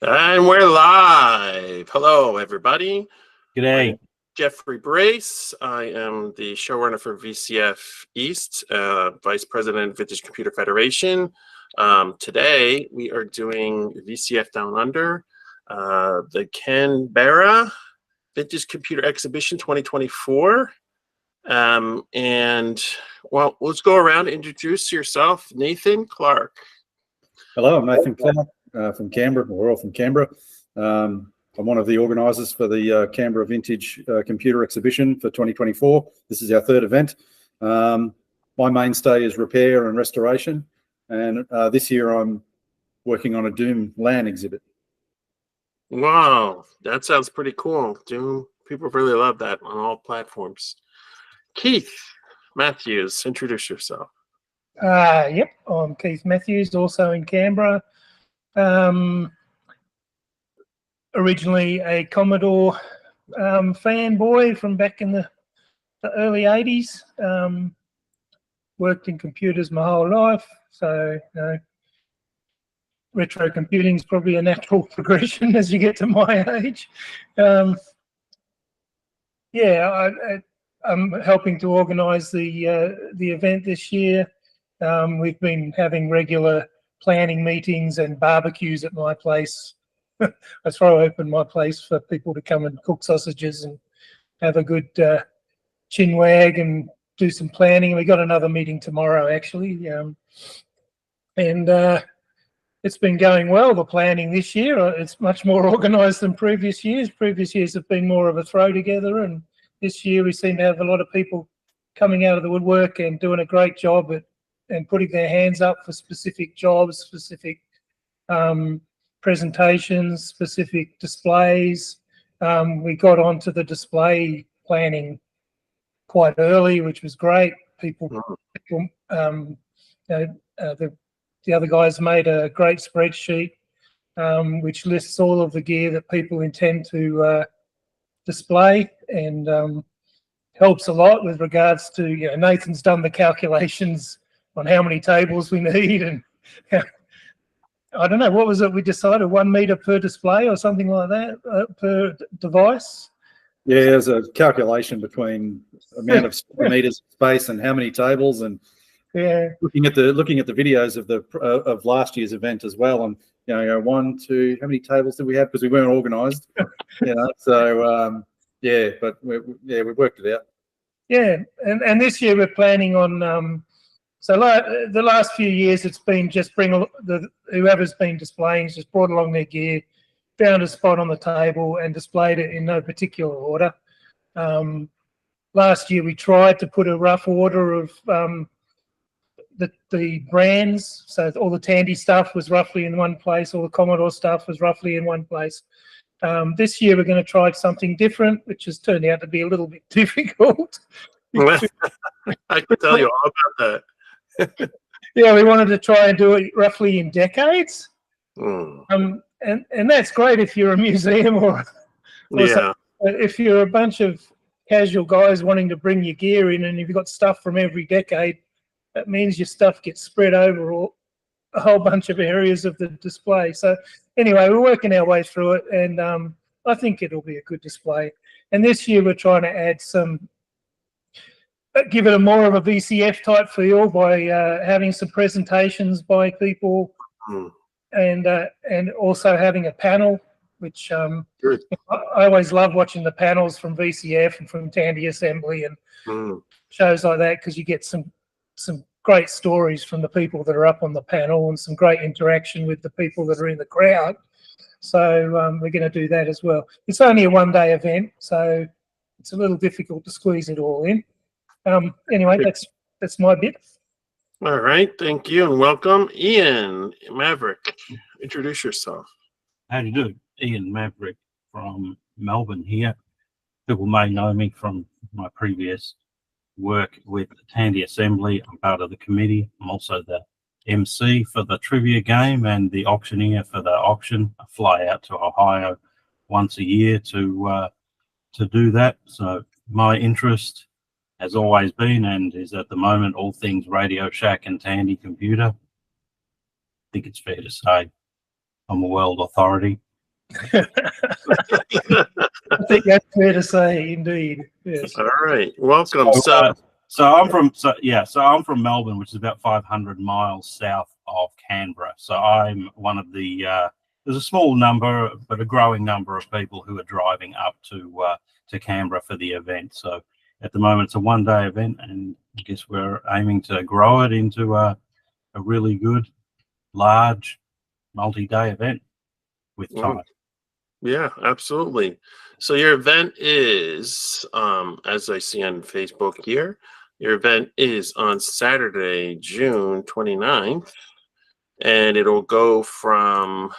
And we're live. Hello, everybody. G'day. Jeffrey Brace. I am the showrunner for VCF East, Vice President of Vintage Computer Federation. Today, we are doing VCF Down Under, the Canberra Vintage Computer Exhibition 2024. And, well, let's go around and introduce yourself. Nathan Clark. Hello, I'm Nathan Clark from Canberra. We're all from Canberra. I'm one of the organisers for the Canberra Vintage Computer Exhibition for 2024. This is our third event. My mainstay is repair and restoration, and this year I'm working on a Doom LAN exhibit. Wow, that sounds pretty cool. Doom, people really love that on all platforms. Keith Matthews, introduce yourself. Yep, I'm Keith Matthews, also in Canberra. Originally a Commodore fanboy from back in the early 80s. Worked in computers my whole life, so retro computing is probably a natural progression as you get to my age. Yeah, I'm helping to organise the event this year. We've been having regular planning meetings and barbecues at my place. I throw open my place for people to come and cook sausages and have a good chin wag and do some planning. We got another meeting tomorrow, actually, and it's been going well. The planning this year, it's much more organised than previous years. Previous years have been more of a throw together, and this year we seem to have a lot of people coming out of the woodwork and doing a great job and putting their hands up for specific jobs, specific presentations, specific displays. We got onto the display planning quite early, which was great. The other guys made a great spreadsheet which lists all of the gear that people intend to display, and helps a lot with regards to, Nathan's done the calculations on how many tables we need, and I don't know, what was it we decided, 1 meter per display or something like that, per device? Yeah, there's a calculation between amount of meters of space and how many tables, and looking at the videos of last year's event as well, and 1, 2, how many tables did we have, because we weren't organised, so but we worked it out. Yeah, and this year we're planning on so the last few years it's been just whoever's been displaying just brought along their gear, found a spot on the table and displayed it in no particular order. Last year we tried to put a rough order of the brands, so all the Tandy stuff was roughly in one place, all the Commodore stuff was roughly in one place. This year we're going to try something different, which has turned out to be a little bit difficult. I can tell you all about that. Yeah, we wanted to try and do it roughly in decades. And that's great if you're a museum or something. But if you're a bunch of casual guys wanting to bring your gear in, and you've got stuff from every decade, that means your stuff gets spread over a whole bunch of areas of the display. So anyway, we're working our way through it, and I think it'll be a good display. And this year we're trying to add give it a more of a VCF type feel by having some presentations by people, and also having a panel, which I always love watching the panels from VCF and from Tandy Assembly and shows like that, because you get some great stories from the people that are up on the panel and some great interaction with the people that are in the crowd. So we're going to do that as well. It's only a one-day event, so it's a little difficult to squeeze it all in. Anyway, that's my bit. All right, thank you and welcome. Ian Maverick, introduce yourself. How do you do? Ian Maverick from Melbourne here. People may know me from my previous work with Tandy Assembly. I'm part of the committee. I'm also the MC for the trivia game and the auctioneer for the auction. I fly out to Ohio once a year to do that. So my interest has always been, and is at the moment, all things Radio Shack and Tandy Computer. I think it's fair to say I'm a world authority I think that's fair to say, indeed. Yes. All right, welcome. So I'm from Melbourne, which is about 500 miles south of Canberra. So I'm one of the there's a small number, but a growing number of people who are driving up to Canberra for the event. So at the moment, it's a one-day event, and I guess we're aiming to grow it into a really good, large, multi-day event with time. Yeah, absolutely. So your event is, as I see on Facebook here, your event is on Saturday, June 29th, and it'll go from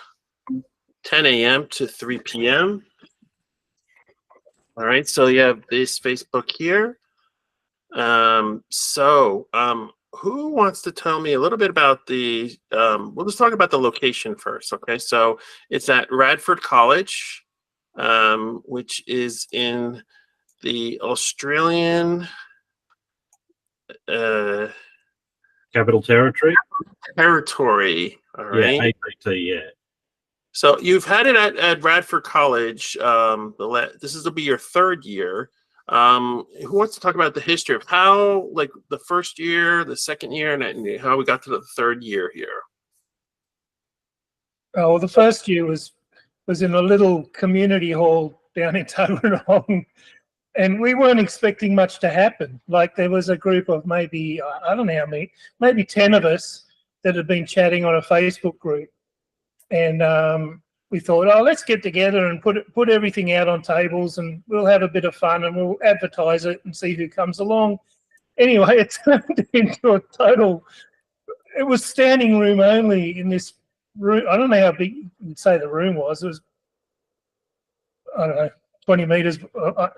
10 a.m. to 3 p.m. All right, so you have this Facebook here. Who wants to tell me a little bit about the, we'll just talk about the location first, okay? So it's at Radford College, which is in the Australian Capital Territory? Territory, all right? Yeah, APT, yeah. So you've had it at Radford College. This will be your third year. Who wants to talk about the history of how, like, the first year, the second year, and how we got to the third year here? Oh, well, the first year was in a little community hall down in Tauranga, and we weren't expecting much to happen. Like, there was a group of maybe, I don't know how many, maybe 10 of us that had been chatting on a Facebook group, and we thought, oh, let's get together and put everything out on tables, and we'll have a bit of fun, and we'll advertise it and see who comes along. Anyway, it turned into a total. It was standing room only in this room. I don't know how big you'd say the room was. It was, I don't know, 20 meters.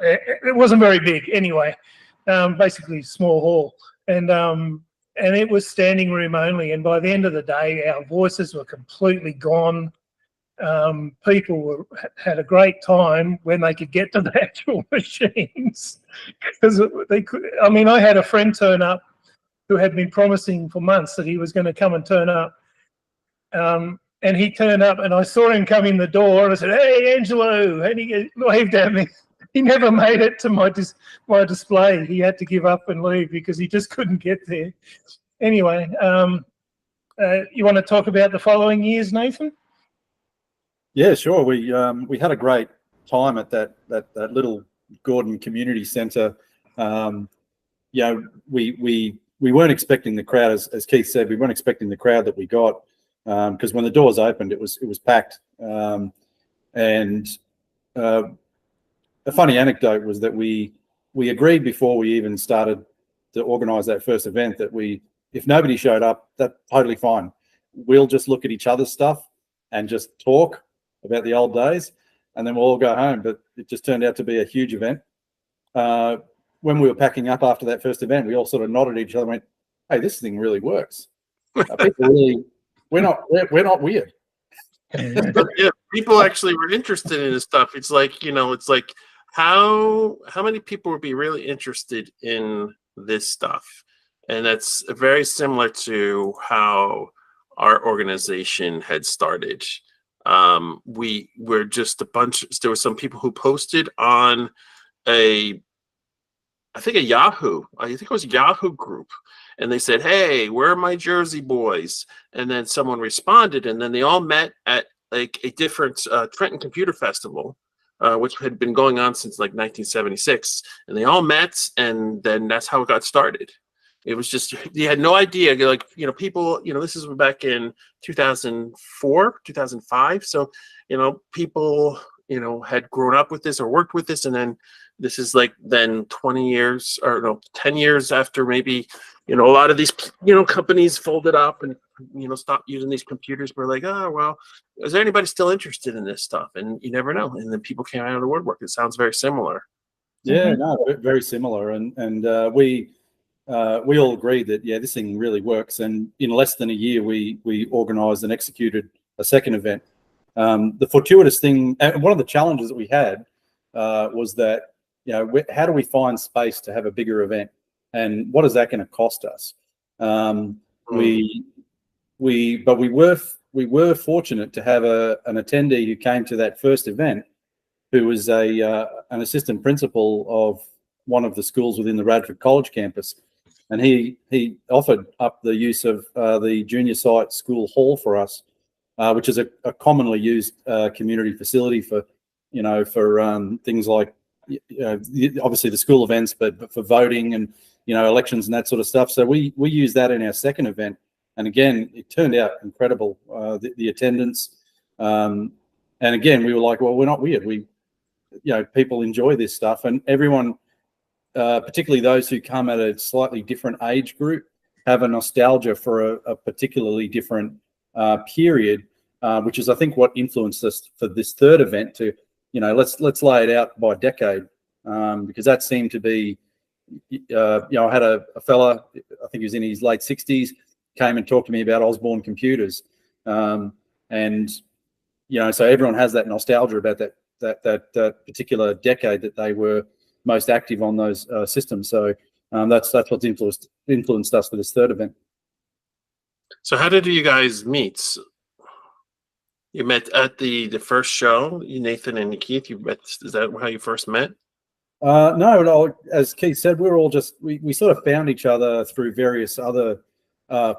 It wasn't very big. Anyway, basically small hall, and it was standing room only. And by the end of the day, our voices were completely gone. People had a great time when they could get to the actual machines, because they could. I mean, I had a friend turn up who had been promising for months that he was going to come and turn up, and he turned up, and I saw him come in the door, and I said, "Hey, Angelo," and he waved at me. He never made it to my display. He had to give up and leave because he just couldn't get there. Anyway, you want to talk about the following years, Nathan? Yeah, sure. We had a great time at that little Gordon Community Centre. We weren't expecting the crowd, as Keith said. We weren't expecting the crowd that we got, because when the doors opened, it was packed. A funny anecdote was that we agreed before we even started to organise that first event that if nobody showed up, that's totally fine. We'll just look at each other's stuff and just talk about the old days, and then we'll all go home. But it just turned out to be a huge event. When we were packing up after that first event, we all sort of nodded at each other and went, "Hey, this thing really works." We're not weird. Yeah, people actually were interested in this stuff. It's like, how many people would be really interested in this stuff? And that's very similar to how our organization had started. We were just a bunch. There were some people who posted on I think it was a Yahoo group, and they said, "Hey, where are my Jersey boys?" And then someone responded, and then they all met at like a different Trenton Computer Festival, which had been going on since like 1976, and they all met, and then that's how it got started. It was just, you had no idea, like, people, this is back in 2004, 2005. So, people, had grown up with this or worked with this. And then this is like then 20 years or no, 10 years after maybe, a lot of these, companies folded up and, stopped using these computers. We're like, oh, well, is there anybody still interested in this stuff? And you never know. And then people came out of the woodwork. It sounds very similar. Yeah, no, very similar. And we all agreed that, this thing really works. And in less than a year, we organised and executed a second event. The fortuitous thing, and one of the challenges that we had was that, how do we find space to have a bigger event? And what is that going to cost us? we were fortunate to have an attendee who came to that first event, who was an assistant principal of one of the schools within the Radford College campus, and he offered up the use of the junior site school hall for us, which is a commonly used community facility for things like obviously the school events, but for voting and elections and that sort of stuff. So we used that in our second event, and again it turned out incredible. The attendance, and again we were like, well, we're not weird. People enjoy this stuff, and everyone, particularly those who come at a slightly different age group, have a nostalgia for a particularly different period, which is I think what influenced us for this third event to let's lay it out by decade, because that seemed to be I had a fella, I think he was in his late 60s, came and talked to me about Osborne computers, and so everyone has that nostalgia about that particular decade that they were most active on those systems. So that's what's influenced us for this third event. So how did you guys meet? You met at the first show, Nathan and Keith. You met. Is that how you first met? No, as Keith said, we were all just we sort of found each other through various other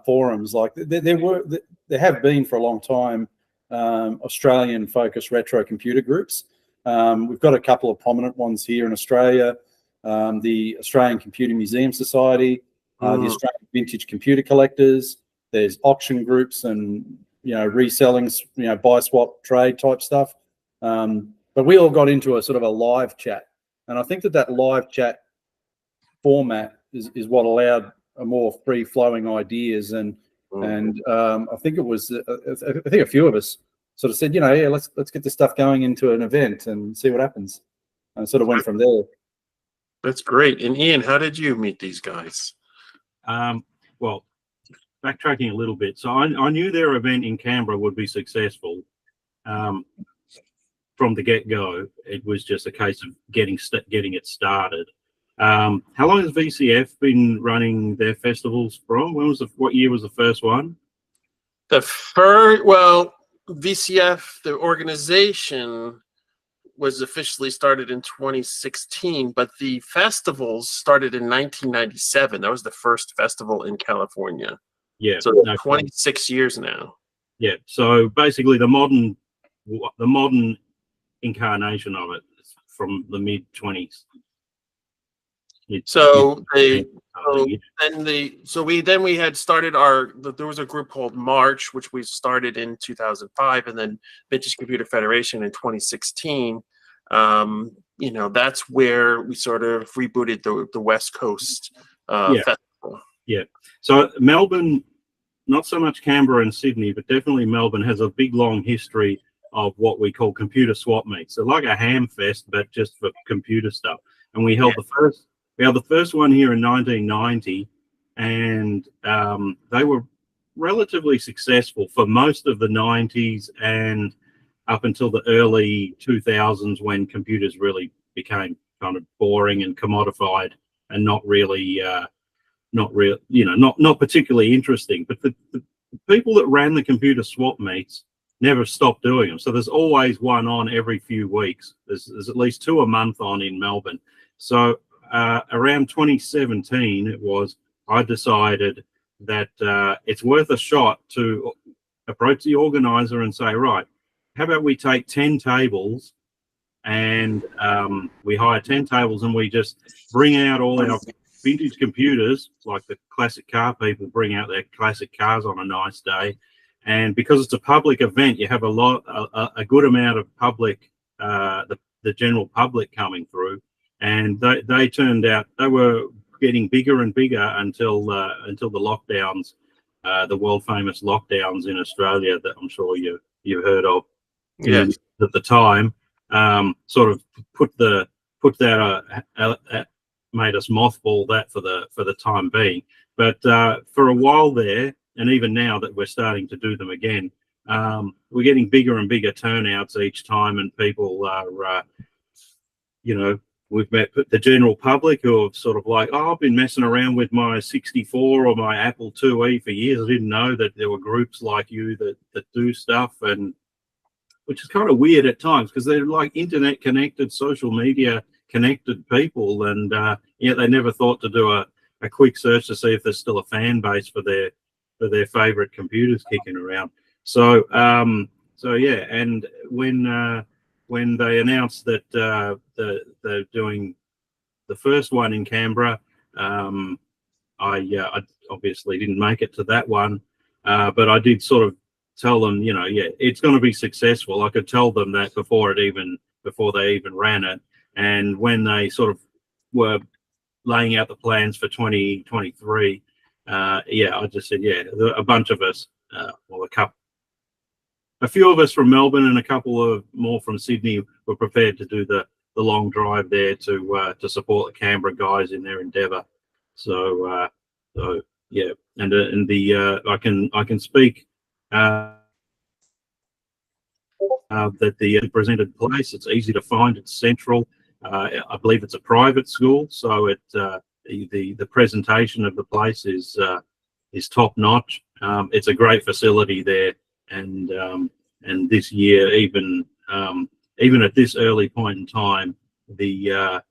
forums. Like there have been for a long time Australian-focused retro computer groups. We've got a couple of prominent ones here in Australia: the Australian Computer Museum Society, the Australian Vintage Computer Collectors. There's auction groups and resellings, buy, swap, trade type stuff. But we all got into a sort of a live chat, and I think that live chat format is what allowed a more free flowing ideas. And I think it was I think a few of us sort of said, yeah, let's get this stuff going into an event and see what happens, and sort of went from there. That's great. And Ian, how did you meet these guys? Well, backtracking a little bit, so I knew their event in Canberra would be successful from the get-go. It was just a case of getting it started. How long has VCF been running their festivals from? What year was the first one? VCF, the organization, was officially started in 2016, but the festivals started in 1997. That was the first festival in California. Yeah. So 26 years now. Yeah. So basically the modern incarnation of it is from the mid-20s. We had started there was a group called March, which we started in 2005, and then Vintage Computer Federation in 2016. That's where we sort of rebooted the West Coast festival. Yeah. So Melbourne, not so much Canberra and Sydney, but definitely Melbourne has a big long history of what we call computer swap meets. So like a ham fest, but just for computer stuff. And we held the first one here in 1990, and they were relatively successful for most of the 90s and up until the early 2000s, when computers really became kind of boring and commodified and not particularly interesting. But the people that ran the computer swap meets never stopped doing them. So there's always one on every few weeks. There's at least 2 a month on in Melbourne. So around 2017, I decided that it's worth a shot to approach the organizer and say, right, how about we take 10 tables and we hire 10 tables and we just bring out all our vintage computers, like the classic car people bring out their classic cars on a nice day. And because it's a public event, you have a good amount of public, the general public coming through. And they turned out, they were getting bigger and bigger until the lockdowns, the world famous lockdowns in Australia that I'm sure you heard of. Yes. At the time, sort of made us mothball that for the time being. But for a while there, and even now that we're starting to do them again, we're getting bigger and bigger turnouts each time, and people are, we've met the general public who are sort of like, oh, I've been messing around with my 64 or my Apple IIe for years. I didn't know that there were groups like you that do stuff, and which is kind of weird at times because they're like internet connected, social media connected people, and yet they never thought to do a quick search to see if there's still a fan base for their favorite computers kicking around. So so yeah, and when they announced that they're doing the first one in Canberra, I obviously didn't make it to that one, but I did sort of tell them, you know, yeah, it's going to be successful. I could tell them that before they even ran it, and when they sort of were laying out the plans for 2023, yeah, I just said, yeah, a bunch of us, well, a few of us from Melbourne and a couple of more from Sydney were prepared to do the long drive there to support the Canberra guys in their endeavour. So yeah, and I can speak that the presented place, it's easy to find, it's central. I believe it's a private school, so the presentation of the place is top notch. It's a great facility there, and this year, even at this early point in time, the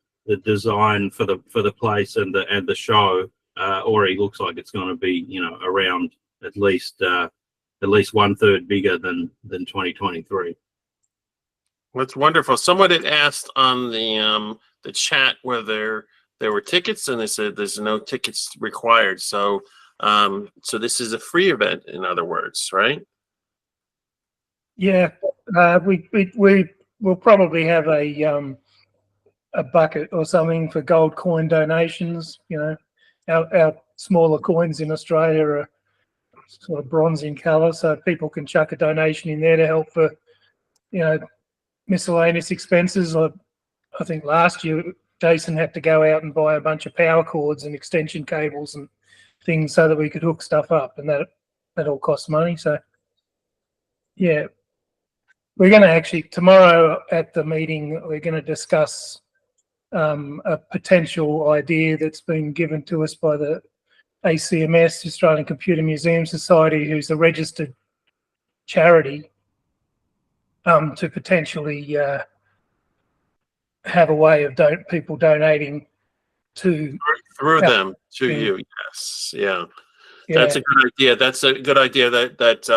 design for the place and the show already looks like it's going to be, you know, around at least 1/3 bigger than 2023. That's wonderful. Someone had asked on the chat whether there were tickets, and they said there's no tickets required. So so this is a free event, in other words, right? Yeah, we'll probably have a bucket or something for gold coin donations. You know, our smaller coins in Australia are sort of bronze in colour, so people can chuck a donation in there to help for, you know, miscellaneous expenses. I think last year Jason had to go out and buy a bunch of power cords and extension cables and things so that we could hook stuff up, and that all costs money. So yeah, we're going to actually tomorrow at the meeting, we're going to discuss a potential idea that's been given to us by the ACMS, Australian Computer Museum Society, who's a registered charity, to potentially have a way of people donating to through them to you. Yes, yeah. That's a good idea. That's a good idea. That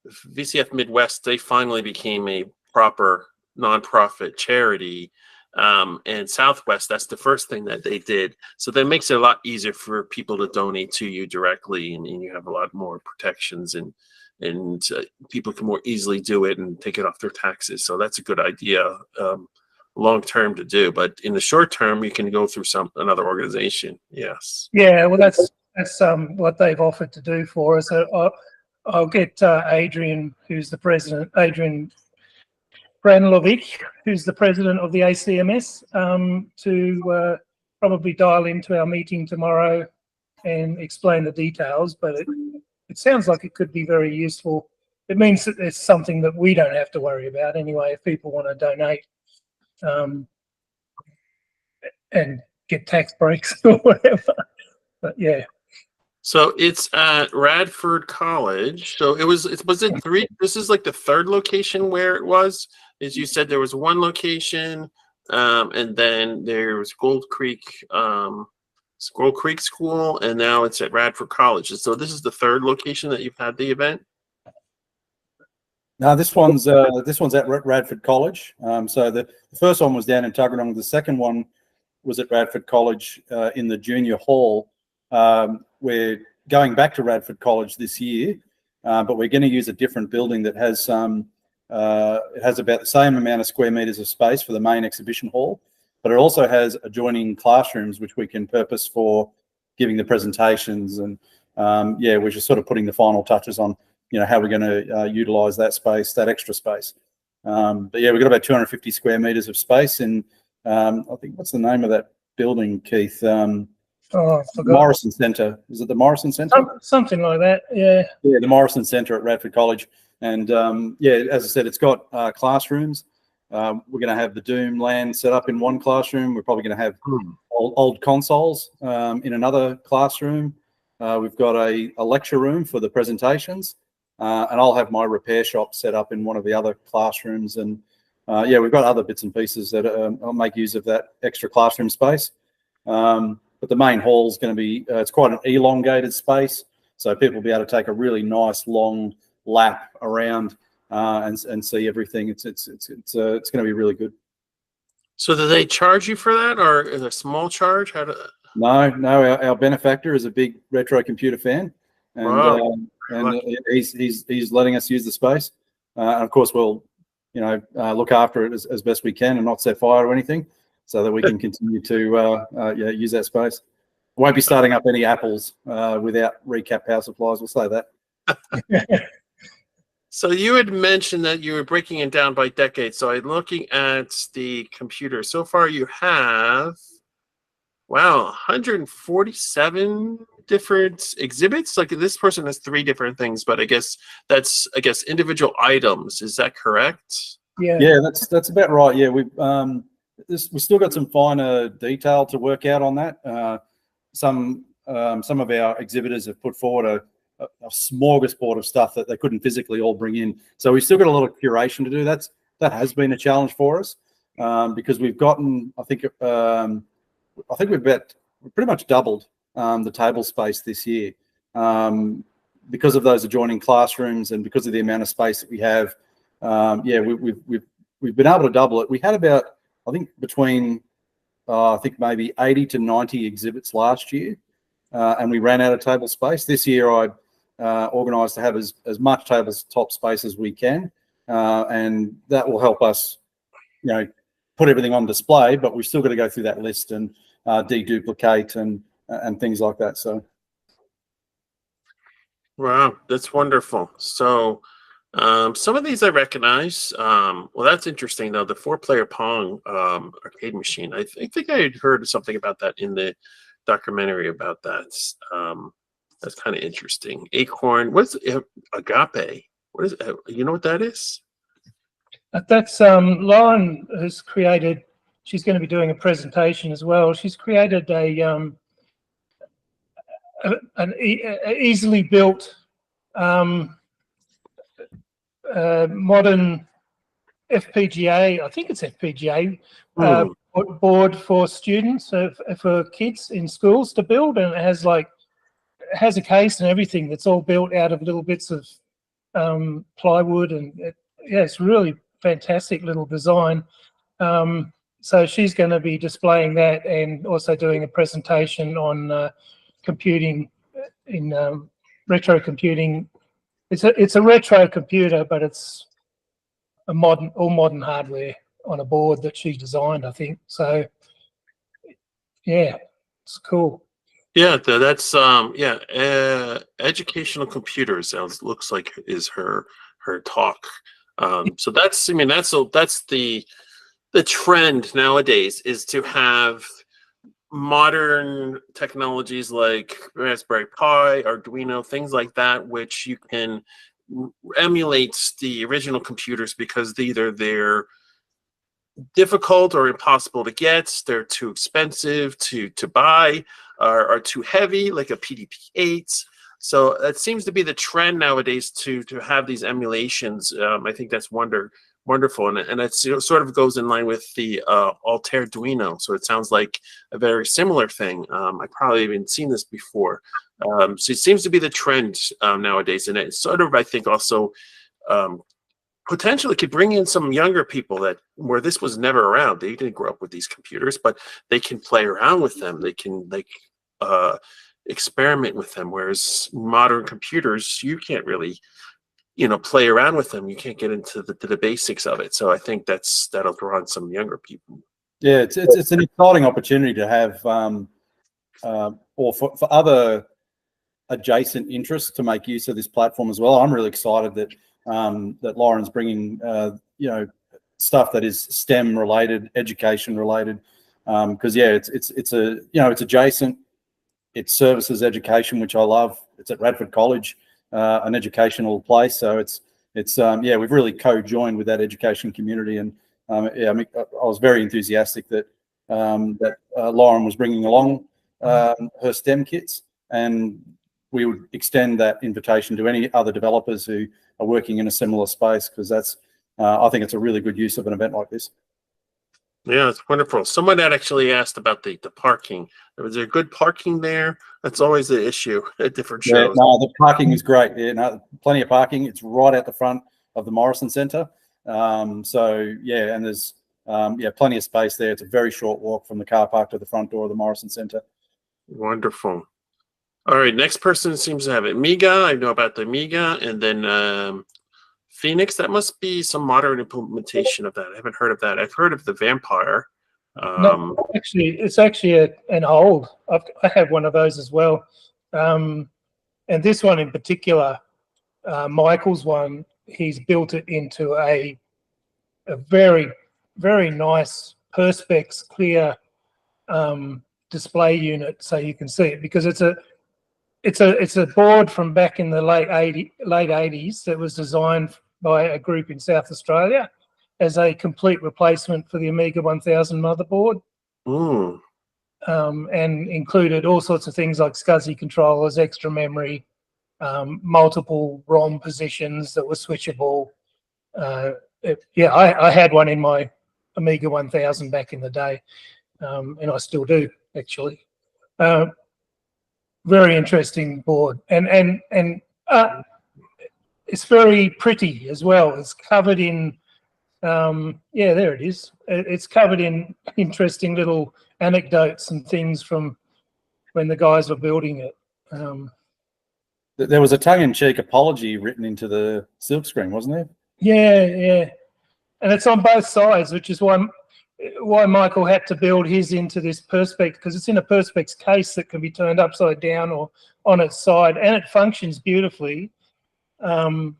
VCF Midwest, they finally became a proper nonprofit charity. And Southwest, that's the first thing that they did. So that makes it a lot easier for people to donate to you directly, and you have a lot more protections, and people can more easily do it and take it off their taxes. So that's a good idea, long term to do. But in the short term, you can go through another organization. Yes. Yeah, well, that's what they've offered to do for us. I'll get Adrian, who's the president, Adrian Branlovic, who's the president of the ACMS, to probably dial into our meeting tomorrow and explain the details. But it sounds like it could be very useful. It means that it's something that we don't have to worry about anyway if people want to donate and get tax breaks or whatever. But yeah. So it's at Radford College. So was it three? This is like the third location where it was. As you said, there was one location, and then there was Gold Creek School, and now it's at Radford College. And so this is the third location that you've had the event. No, this one's at Radford College. So the first one was down in Tuggeranong. The second one was at Radford College in the junior hall. We're going back to Radford College this year, but we're going to use a different building that has it has about the same amount of square meters of space for the main exhibition hall, but it also has adjoining classrooms which we can purpose for giving the presentations. And yeah, we're just sort of putting the final touches on, you know, how we're going to utilize that space, that extra space. But yeah, we've got about 250 square meters of space in, I think, what's the name of that building, Keith? Morrison Centre. Is it the Morrison Centre? Something like that, yeah. Yeah, the Morrison Centre at Radford College. And yeah, as I said, it's got classrooms. We're going to have the Doom LAN set up in one classroom. We're probably going to have old consoles in another classroom. We've got a lecture room for the presentations, and I'll have my repair shop set up in one of the other classrooms. And yeah, we've got other bits and pieces that I'll make use of that extra classroom space. But the main hall is going to be, it's quite an elongated space, so people will be able to take a really nice long lap around and see everything. It's going to be really good. So do they charge you for that, or is it a small charge? How do... No. Our benefactor is a big retro computer fan, and Wow. and he's letting us use the space. And of course, we'll look after it as best we can and not set fire to anything, so that we can continue to use that space. Won't be starting up any apples without recap power supplies. We'll say that. So you had mentioned that you were breaking it down by decade. So I'm looking at the computer. So far you have, wow, 147 different exhibits. Like this person has 3 different things, but I guess that's individual items. Is that correct? Yeah, that's about right. Yeah, we've still got some finer detail to work out on that. Some of our exhibitors have put forward a smorgasbord of stuff that they couldn't physically all bring in. So we've still got a lot of curation to do. That has been a challenge for us because we've gotten, I think we've pretty much doubled the table space this year because of those adjoining classrooms and because of the amount of space that we have. Yeah, we've been able to double it. We had about, I think, between maybe 80 to 90 exhibits last year, and we ran out of table space. This year, I organised to have as much tabletop space as we can, and that will help us, put everything on display. But we've still got to go through that list and deduplicate and things like that. So, wow, that's wonderful. So. Some of these I recognize. Well, that's interesting though. The 4-player Pong arcade machine. I think I had heard something about that in the documentary about that. That's kind of interesting. Acorn. What's Agape? What is? You know what that is? That's Lauren has created. She's going to be doing a presentation as well. She's created an easily built. Modern FPGA, I think it's FPGA board for students, for kids in schools to build, and it has a case and everything that's all built out of little bits of plywood, and it's really fantastic little design. So she's going to be displaying that and also doing a presentation on computing in retro computing. It's a retro computer, but it's all modern hardware on a board that she designed, I think. So, yeah, it's cool. Yeah, that's educational computers. Looks like is her talk. So that's the trend nowadays is to have modern technologies like Raspberry Pi, Arduino, things like that, which you can emulate the original computers because either they're difficult or impossible to get, they're too expensive to buy, are too heavy, like a PDP-8. So that seems to be the trend nowadays to have these emulations. I think that's wonderful, and it sort of goes in line with the Altair Arduino. So it sounds like a very similar thing. I probably haven't seen this before. So it seems to be the trend nowadays, and it sort of, I think, also potentially could bring in some younger people where this was never around. They didn't grow up with these computers, but they can play around with them. They can experiment with them, whereas modern computers, you can't really play around with them. You can't get into the basics of it. So I think that'll draw on some younger people. Yeah, it's an exciting opportunity to have, or for other adjacent interests to make use of this platform as well. I'm really excited that that Lauren's bringing stuff that is STEM related, education related, because it's adjacent. It services education, which I love. It's at Radford College. An educational place, so it's we've really co-joined with that education community, and yeah, I mean, I was very enthusiastic that Lauren was bringing along her STEM kits, and we would extend that invitation to any other developers who are working in a similar space, because that's I think it's a really good use of an event like this. Yeah, it's wonderful. Someone had actually asked about the parking. Was there good parking there? That's always the issue at different Yeah, shows. no, the parking is great. Yeah, no, plenty of parking. It's right at the front of the Morrison Centre. So yeah, and there's yeah, plenty of space there. It's a very short walk from the car park to the front door of the Morrison Centre. Wonderful. All right, next person seems to have Amiga. I know about the Amiga, and then Phoenix. That must be some modern implementation of that. I haven't heard of that. I've heard of the Vampire. No, actually, it's actually an old. I have one of those as well, and this one in particular, Michael's one. He's built it into a very, very nice Perspex clear display unit, so you can see it, because it's a board from back in the late 80s that was designed by a group in South Australia as a complete replacement for the Amiga 1000 motherboard. And included all sorts of things like SCSI controllers, extra memory, multiple ROM positions that were switchable. Yeah, I had one in my Amiga 1000 back in the day, and I still do, actually. Very interesting board, and it's very pretty as well. It's covered in yeah, there it is. It's covered in interesting little anecdotes and things from when the guys were building it. There was a tongue-in-cheek apology written into the silkscreen, wasn't there? Yeah, yeah, and it's on both sides, which is why Michael had to build his into this Perspex, because it's in a Perspex case that can be turned upside down or on its side, and it functions beautifully. So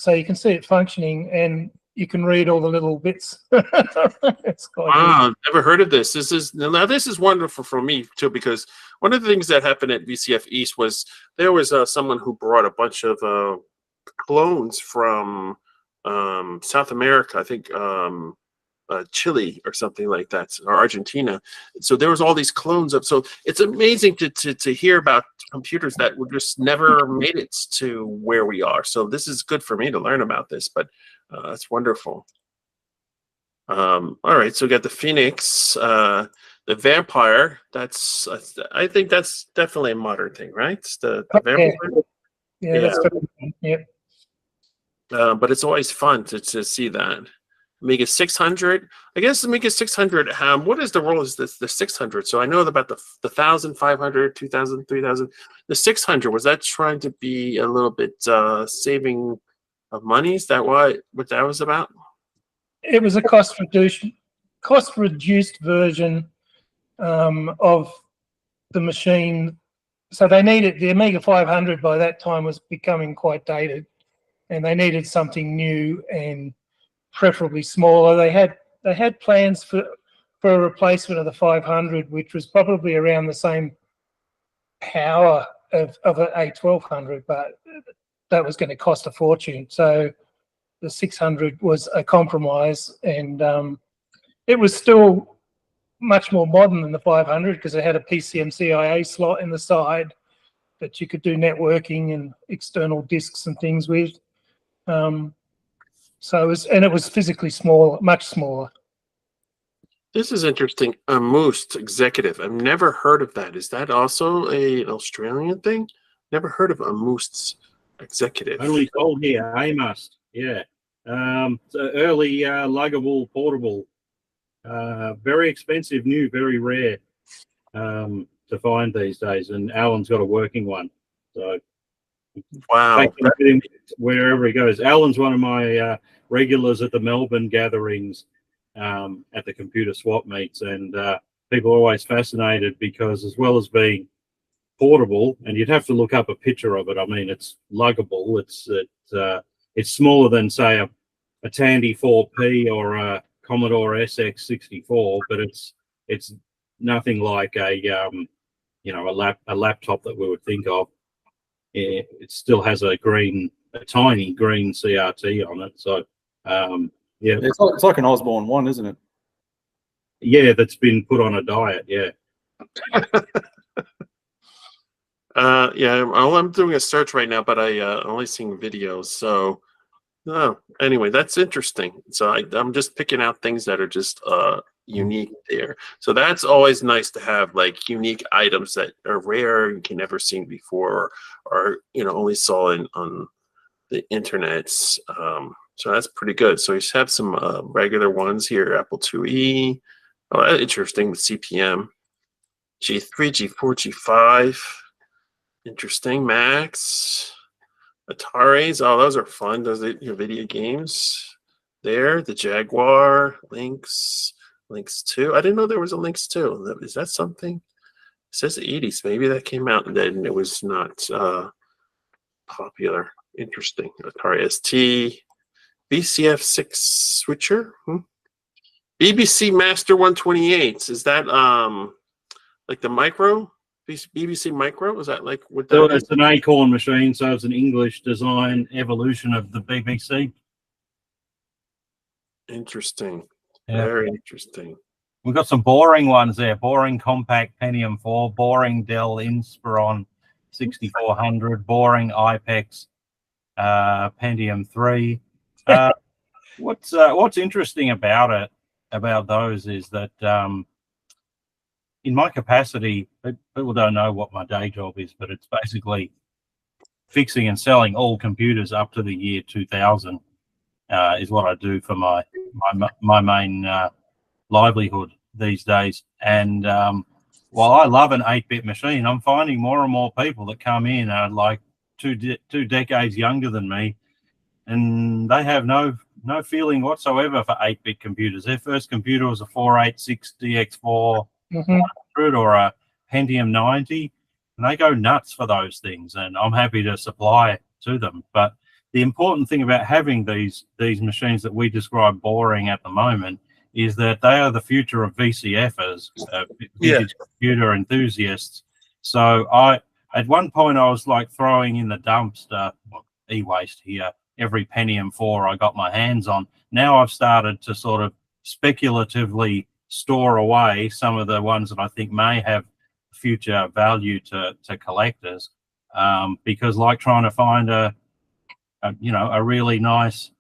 you can see it functioning, and you can read all the little bits. It's quite good. I've never heard of this. This is wonderful for me too, because one of the things that happened at VCF East was there was someone who brought a bunch of clones from South America, I think Chile or something like that, or Argentina. So there was all these clones of. So it's amazing to hear about computers that would just never made it to where we are. So this is good for me to learn about this, but that's wonderful. All right, so we got the Phoenix, the Vampire. That's I think that's definitely a modern thing, right? It's the Vampire. Yeah, that's good. Yeah. But it's always fun to see that. Amiga 600. I guess Amiga 600. What is the role is the 600? So I know about the 1500, 2000, 3000. The 600, was that trying to be a little bit saving of money? Is that what that was about? It was a cost reduced version of the machine. So they needed the Amiga 500 by that time was becoming quite dated, and they needed something new and preferably smaller. They had plans for a replacement of the 500, which was probably around the same power of an A1200, but that was going to cost a fortune. So the 600 was a compromise, and it was still much more modern than the 500 because it had a PCM CIA slot in the side that you could do networking and external disks and things with. So it was physically small, much smaller. This is interesting. A AOS Executive. I've never heard of that. Is that also an Australian thing? Never heard of a AOS Executive. Only called here, AOS. Yeah. It's an early luggable portable. Very expensive, new, very rare to find these days. And Alan's got a working one. So wow. Wherever he goes. Alan's one of my regulars at the Melbourne gatherings at the computer swap meets, and people are always fascinated because, as well as being portable, and you'd have to look up a picture of it. I mean, it's luggable. It's smaller than, say, a Tandy 4P or a Commodore SX64, but it's nothing like a laptop that we would think of. It still has a tiny green CRT on it, so Yeah. It's like an Osborne one, isn't it? Yeah, that's been put on a diet. Yeah. Yeah, I'm doing a search right now, but I only seeing videos. So, anyway, that's interesting. So I'm just picking out things that are just unique there. So that's always nice to have, like, unique items that are rare, you can never seen before, or only saw on the internet. So that's pretty good. So you have some regular ones here, Apple IIe. Oh, that's interesting with CPM. G3, G4, G5. Interesting. Macs. Ataris. Oh, those are fun. Those are your video games. There. The Jaguar. Lynx. Lynx 2. I didn't know there was a Lynx 2. Is that something? It says 80s. Maybe that came out and then it was not popular. Interesting. Atari ST. VCF 6 switcher. BBC Master 128. Is that like the micro? BBC Micro? Is that like what that So it's an Acorn machine, so it's an English design evolution of the BBC. Interesting. Yeah. Very interesting. We've got some boring ones there. Boring Compact Pentium 4, boring Dell Inspiron 6400, boring IPEX Pentium 3. What's interesting about those is that in my capacity, people don't know what my day job is, but it's basically fixing and selling all computers up to the year 2000 is what I do for my main livelihood these days. And while I love an 8-bit machine, I'm finding more and more people that come in are like two decades younger than me, and they have no feeling whatsoever for 8-bit computers. Their first computer was a 486 DX4 100 or a Pentium 90, and they go nuts for those things, and I'm happy to supply to them. But the important thing about having these machines that we describe boring at the moment is that they are the future of VCFers, vintage computer enthusiasts. So at one point I was like throwing in the dumpster, e-waste here, every Pentium 4 I got my hands on. Now I've started to sort of speculatively store away some of the ones that I think may have future value to collectors, because like trying to find a really nice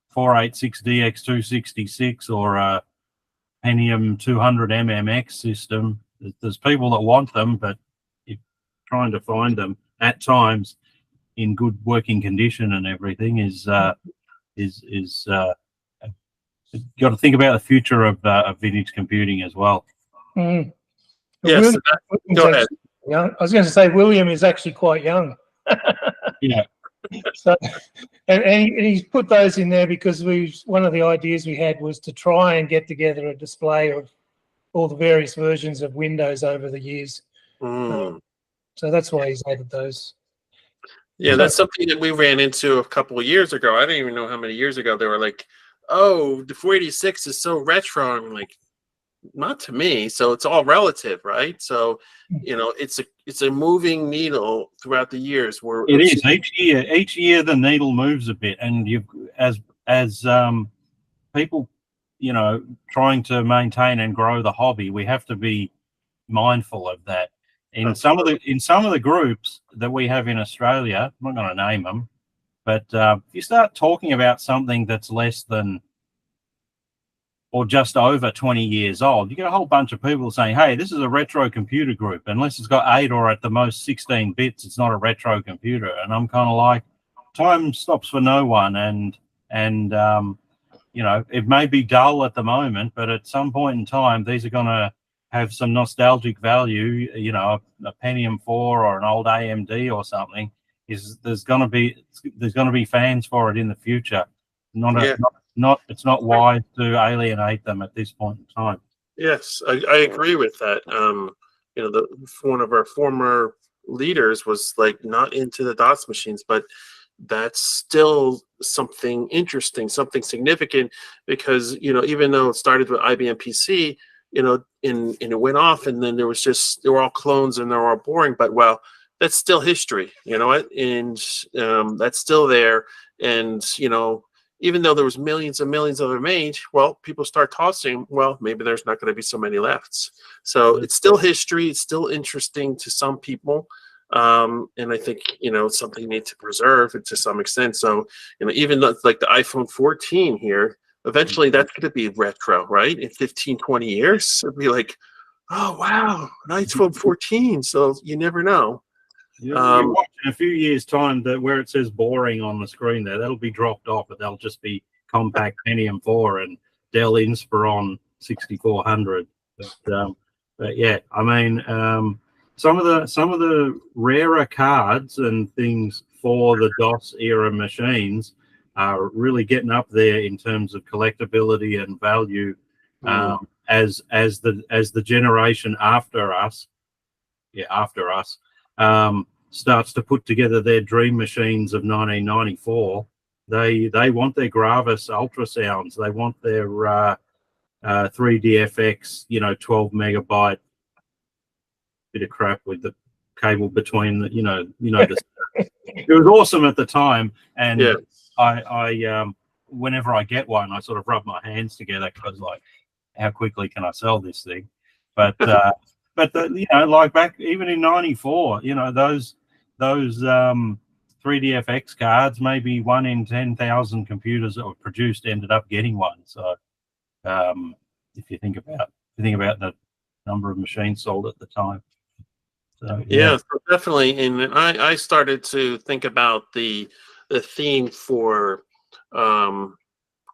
486 DX266 or a Pentium 200 MMX system, there's people that want them, but trying to find them at times in good working condition and everything is got to think about the future of vintage computing as well. Mm. Yes. Go ahead. I was going to say William is actually quite young. Yeah. So, and he's put those in there because one of the ideas we had was to try and get together a display of all the various versions of Windows over the years. So that's why he's added those. Yeah, that's something that we ran into a couple of years ago. I don't even know how many years ago. They were like, "Oh, the 486 is so retro." I'm like, not to me. So it's all relative, right? So it's a moving needle throughout the years. Where it is each year the needle moves a bit, and you as people trying to maintain and grow the hobby, we have to be mindful of that. In some of the groups that we have in Australia, I'm not going to name them, but if you start talking about something that's less than or just over 20 years old, you get a whole bunch of people saying, hey, this is a retro computer group. Unless it's got 8 or at the most 16 bits, it's not a retro computer. And I'm kind of like, time stops for no one. And it may be dull at the moment, but at some point in time, these are going to have some nostalgic value. A Pentium 4 or an old AMD or something there's going to be fans for it in the future. It's not wise to alienate them at this point in time. Yes, I agree with that. One of our former leaders was like not into the DOS machines, but that's still something interesting, something significant, because even though it started with IBM PC, and it went off, and then they were all clones and they were all boring, but that's still history, and that's still there, and even though there was millions and millions of them made, well, people start tossing, well, maybe there's not going to be so many left. So it's still history. It's still interesting to some people. And I think, it's something you need to preserve it to some extent. So, even like the iPhone 14 here, eventually that's going to be retro, right? In 15, 20 years, it'll be like, oh, wow, an iPhone 14. So you never know. You'll watch in a few years' time that where it says boring on the screen there, that'll be dropped off, but they'll just be compact Pentium 4 and Dell Inspiron 6400. But yeah, I mean, some of the rarer cards and things for the DOS era machines are really getting up there in terms of collectability and value. As the generation after us starts to put together their dream machines of 1994, they want their Gravis ultrasounds, they want their 3DFX, 12 megabyte bit of crap with the cable between the, it was awesome at the time, and yeah. I whenever I get one, I sort of rub my hands together because like, how quickly can I sell this thing? But like back even in '94, those 3DFX cards, maybe 1 in 10,000 computers that were produced ended up getting one. So if you think about the number of machines sold at the time. So, yeah, so definitely. And I started to think about the theme for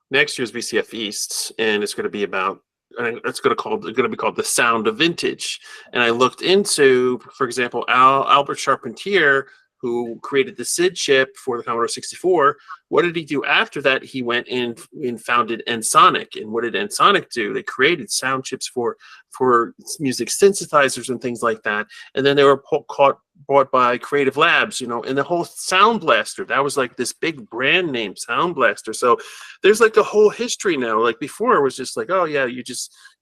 next year's VCF East, and it's going to be about going to be called The Sound of Vintage. And I looked into, for example, Albert Charpentier, who created the SID chip for the Commodore 64. What did he do after that? He went and founded Ensoniq. And what did Ensoniq do? They created sound chips for music synthesizers and things like that. And then they were bought by Creative Labs, and the whole Sound Blaster, that was like this big brand name, Sound Blaster. So there's like a whole history now. Like before it was just like, oh yeah, you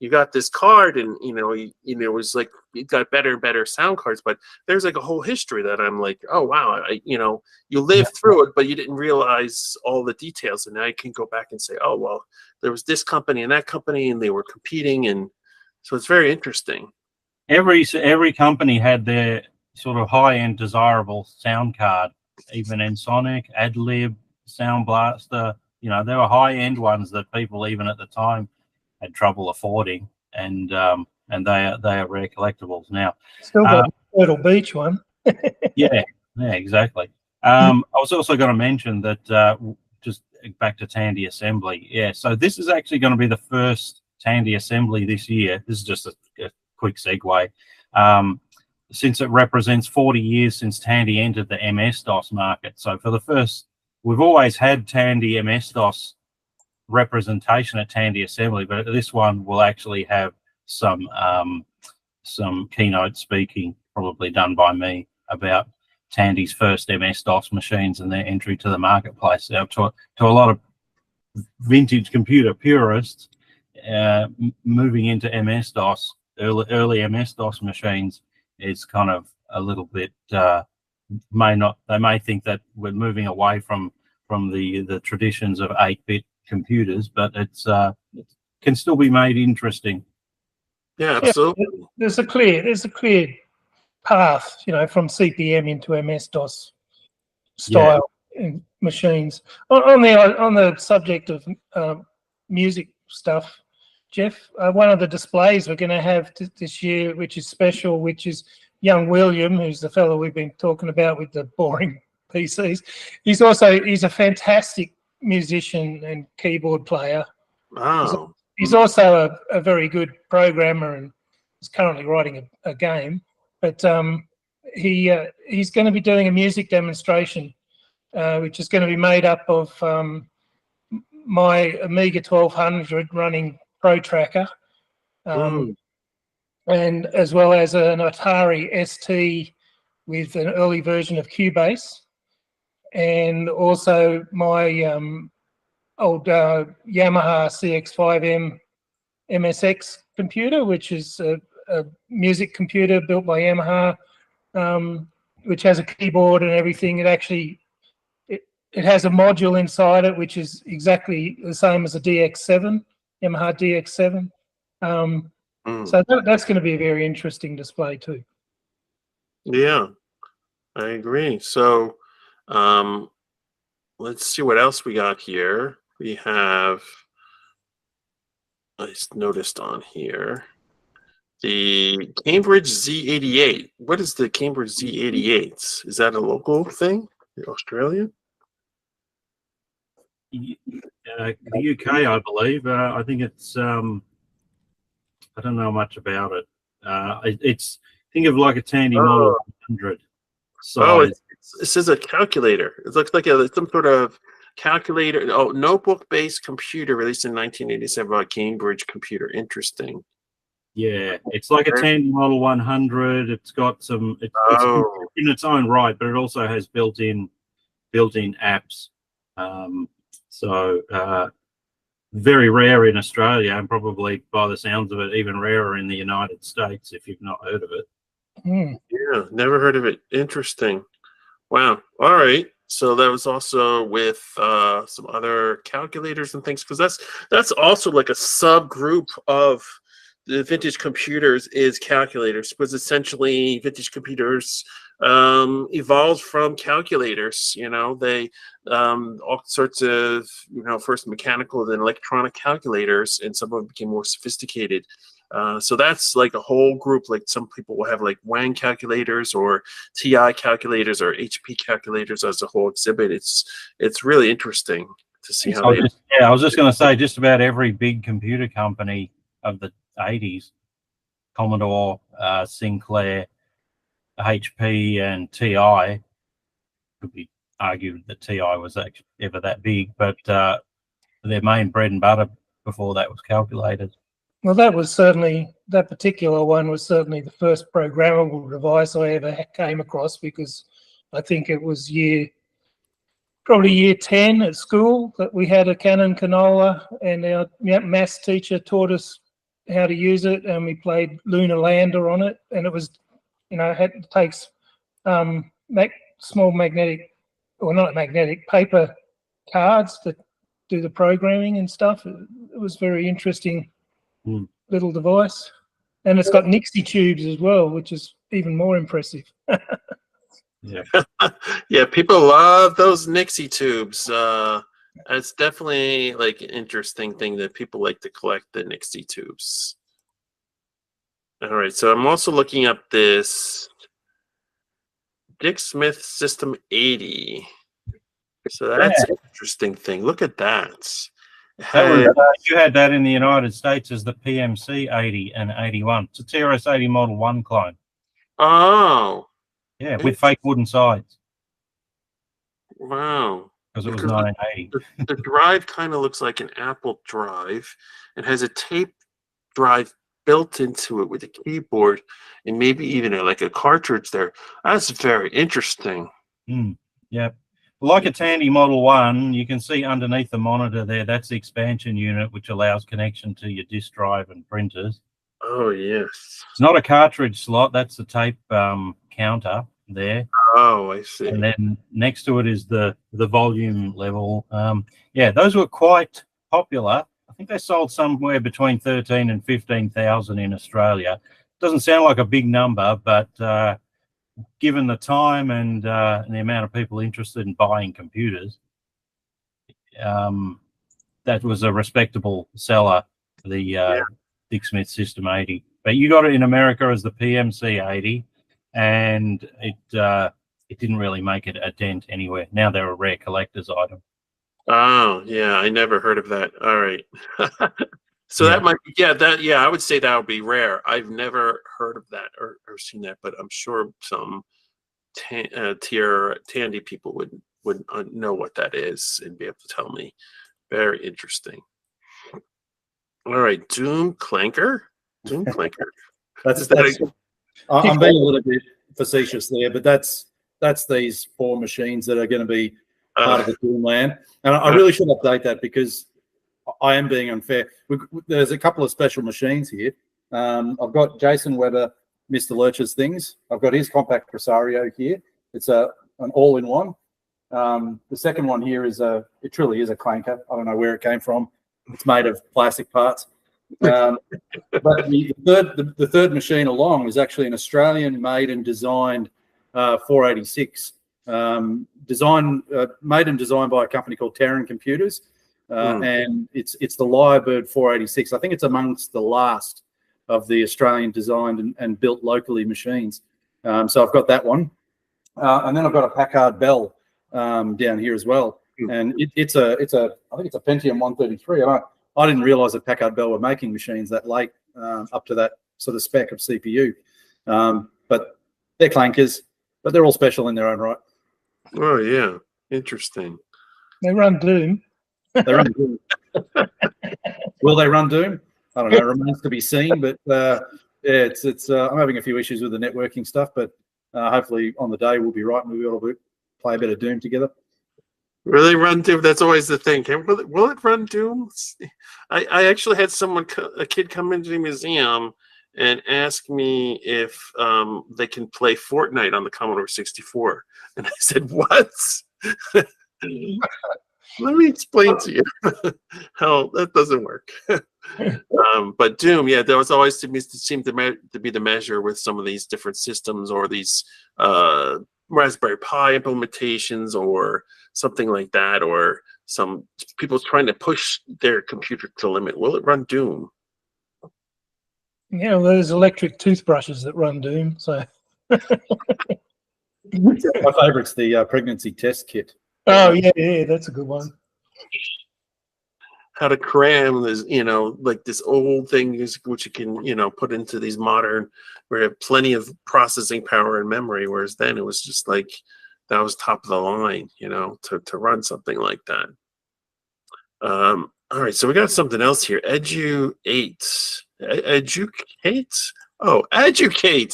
got this card, and it was like you got better and better sound cards. But there's like a whole history that I'm like, oh wow, you lived through it, but you didn't realize all the details. And now you can go back and say, oh well, there was this company and that company, and they were competing, and so it's very interesting. Every company had their sort of high-end desirable sound card. Even Ensoniq, Adlib, Sound Blaster, there were high-end ones that people even at the time had trouble affording, and they are rare collectibles now. Still got the Turtle Beach one. yeah, exactly. I was also going to mention that just back to Tandy Assembly. Yeah, so this is actually going to be the first Tandy Assembly this year. This is just a quick segue. Since it represents 40 years since Tandy entered the MS-DOS market. So for the first, we've always had Tandy MS-DOS representation at Tandy Assembly, but this one will actually have some keynote speaking, probably done by me, about Tandy's first MS-DOS machines and their entry to the marketplace. To a lot of vintage computer purists, moving into MS-DOS, early MS-DOS machines is kind of a little bit they may think that we're moving away from the traditions of 8-bit computers, but it can still be made interesting. Yeah, absolutely. There's a clear path, from CP/M into MS-DOS style machines. On the subject of music stuff, Jeff, one of the displays we're going to have this year, which is special, which is young William, who's the fellow we've been talking about with the boring PCs. He's a fantastic musician and keyboard player. Wow. He's also a very good programmer and is currently writing a game. But he's going to be doing a music demonstration, which is going to be made up of my Amiga 1200 running Pro Tracker, and as well as an Atari ST with an early version of Cubase, and also my old Yamaha CX5M MSX computer, which is a music computer built by Yamaha, which has a keyboard and everything. it has a module inside it, which is exactly the same as a DX7, Yamaha DX7. So that's going to be a very interesting display too. Yeah, I agree. So let's see what else we got here. We have, I just noticed on here, the Cambridge Z88. What is the Cambridge Z88? Is that a local thing? Australia? The UK, I believe. I think it's. I don't know much about it. It's think of like a Tandy Model 100 size. Oh, this is a calculator. It looks like some sort of calculator. Oh, notebook-based computer released in 1987 by Cambridge Computer. Interesting. Yeah, it's like a Tandy Model 100. It's got some. It's in its own right, but it also has built-in apps. So very rare in Australia, and probably by the sounds of it, even rarer in the United States. If you've not heard of it. Yeah, never heard of it. Interesting. Wow. All right. So that was also with some other calculators and things, because that's also like a subgroup of the vintage computers is calculators, because essentially vintage computers evolved from calculators. You know, they all sorts of, you know, first mechanical, then electronic calculators, and some of them became more sophisticated. So that's like a whole group. Like some people will have like Wang calculators or TI calculators or HP calculators as a whole exhibit. It's really interesting to see how they. I was just going to say, just about every big computer company of the 80s, Commodore, Sinclair, HP, and TI, could be argued that TI was actually ever that big, but their main bread and butter before that was calculators. Well, that particular one was certainly the first programmable device I ever came across, because I think it was probably year 10 at school that we had a Canon Canola, and our maths teacher taught us how to use it, and we played Lunar Lander on it, and it was, you know, it takes small magnetic, or not magnetic, paper cards to do the programming and stuff. It was very interesting. Little device, and it's got Nixie tubes as well, which is even more impressive. Yeah. Yeah, people love those Nixie tubes. It's definitely like an interesting thing that people like to collect, the Nixie tubes. All right, so I'm also looking up this Dick Smith System 80. So that's an interesting thing. Look at that. You had that in the United States as the PMC 80 and 81. It's a TRS 80 Model 1 clone. Oh. Yeah, with fake wooden sides. Wow. Because it was 1980. The drive kind of looks like an Apple drive. It has a tape drive built into it with a keyboard and maybe even like a cartridge there. That's very interesting. Yeah. Like a Tandy Model 1, you can see underneath the monitor there, that's the expansion unit, which allows connection to your disk drive and printers. Oh, yes. It's not a cartridge slot. That's the tape counter there. Oh, I see. And then next to it is the volume level. Yeah, those were quite popular. I think they sold somewhere between 13 and 15,000 in Australia. Doesn't sound like a big number, but given the time and the amount of people interested in buying computers, that was a respectable seller, the Dick Smith System 80. But you got it in America as the PMC 80, and it didn't really make it a dent anywhere. Now they're a rare collector's item. Oh, yeah, I never heard of that. All right. So that might be, I would say that would be rare. I've never heard of that or seen that, but I'm sure some Tandy people would know what that is and be able to tell me. Very interesting. All right, Doom Clanker. I'm being a little bit facetious there, but that's these 4 machines that are going to be part of the Doom land, and I really should update that because I am being unfair. There's a couple of special machines here. I've got Jason Weber, Mr. Lurch's things. I've got his compact Presario here. It's an all-in-one. The second one here is it truly is a clanker. I don't know where it came from. It's made of plastic parts. But the third machine along is actually an Australian made and designed 486, made and designed by a company called Terran Computers, and it's the Lyrebird 486. I think it's amongst the last of the Australian designed and built locally machines. So I've got that one, and then I've got a Packard Bell down here as well, and I think it's a Pentium 133. I didn't realize that Packard Bell were making machines that late, up to that sort of spec of CPU. But they're clankers, but they're all special in their own right. Oh yeah, interesting. They run Doom. They run Doom. Will they run Doom? I don't know. Remains to be seen. But yeah, it's. I'm having a few issues with the networking stuff, but hopefully on the day we'll be right and we'll be able to play a bit of Doom together. Will they run Doom? That's always the thing. Will it run Doom? I actually had a kid come into the museum and ask me if they can play Fortnite on the Commodore 64. And I said, what? Let me explain to you how that doesn't work. But Doom, yeah, there was always seemed to be the measure with some of these different systems or these Raspberry Pi implementations or something like that, or some people trying to push their computer to the limit. Will it run Doom? Yeah, well, there's electric toothbrushes that run Doom. So My favorite's the pregnancy test kit. oh yeah, that's a good one. How to cram this, like this old thing which you can, put into these modern, where you have plenty of processing power and memory, whereas then it was just like that was top of the line, to run something like that. All right, so we got something else here. Educate. Oh, educate.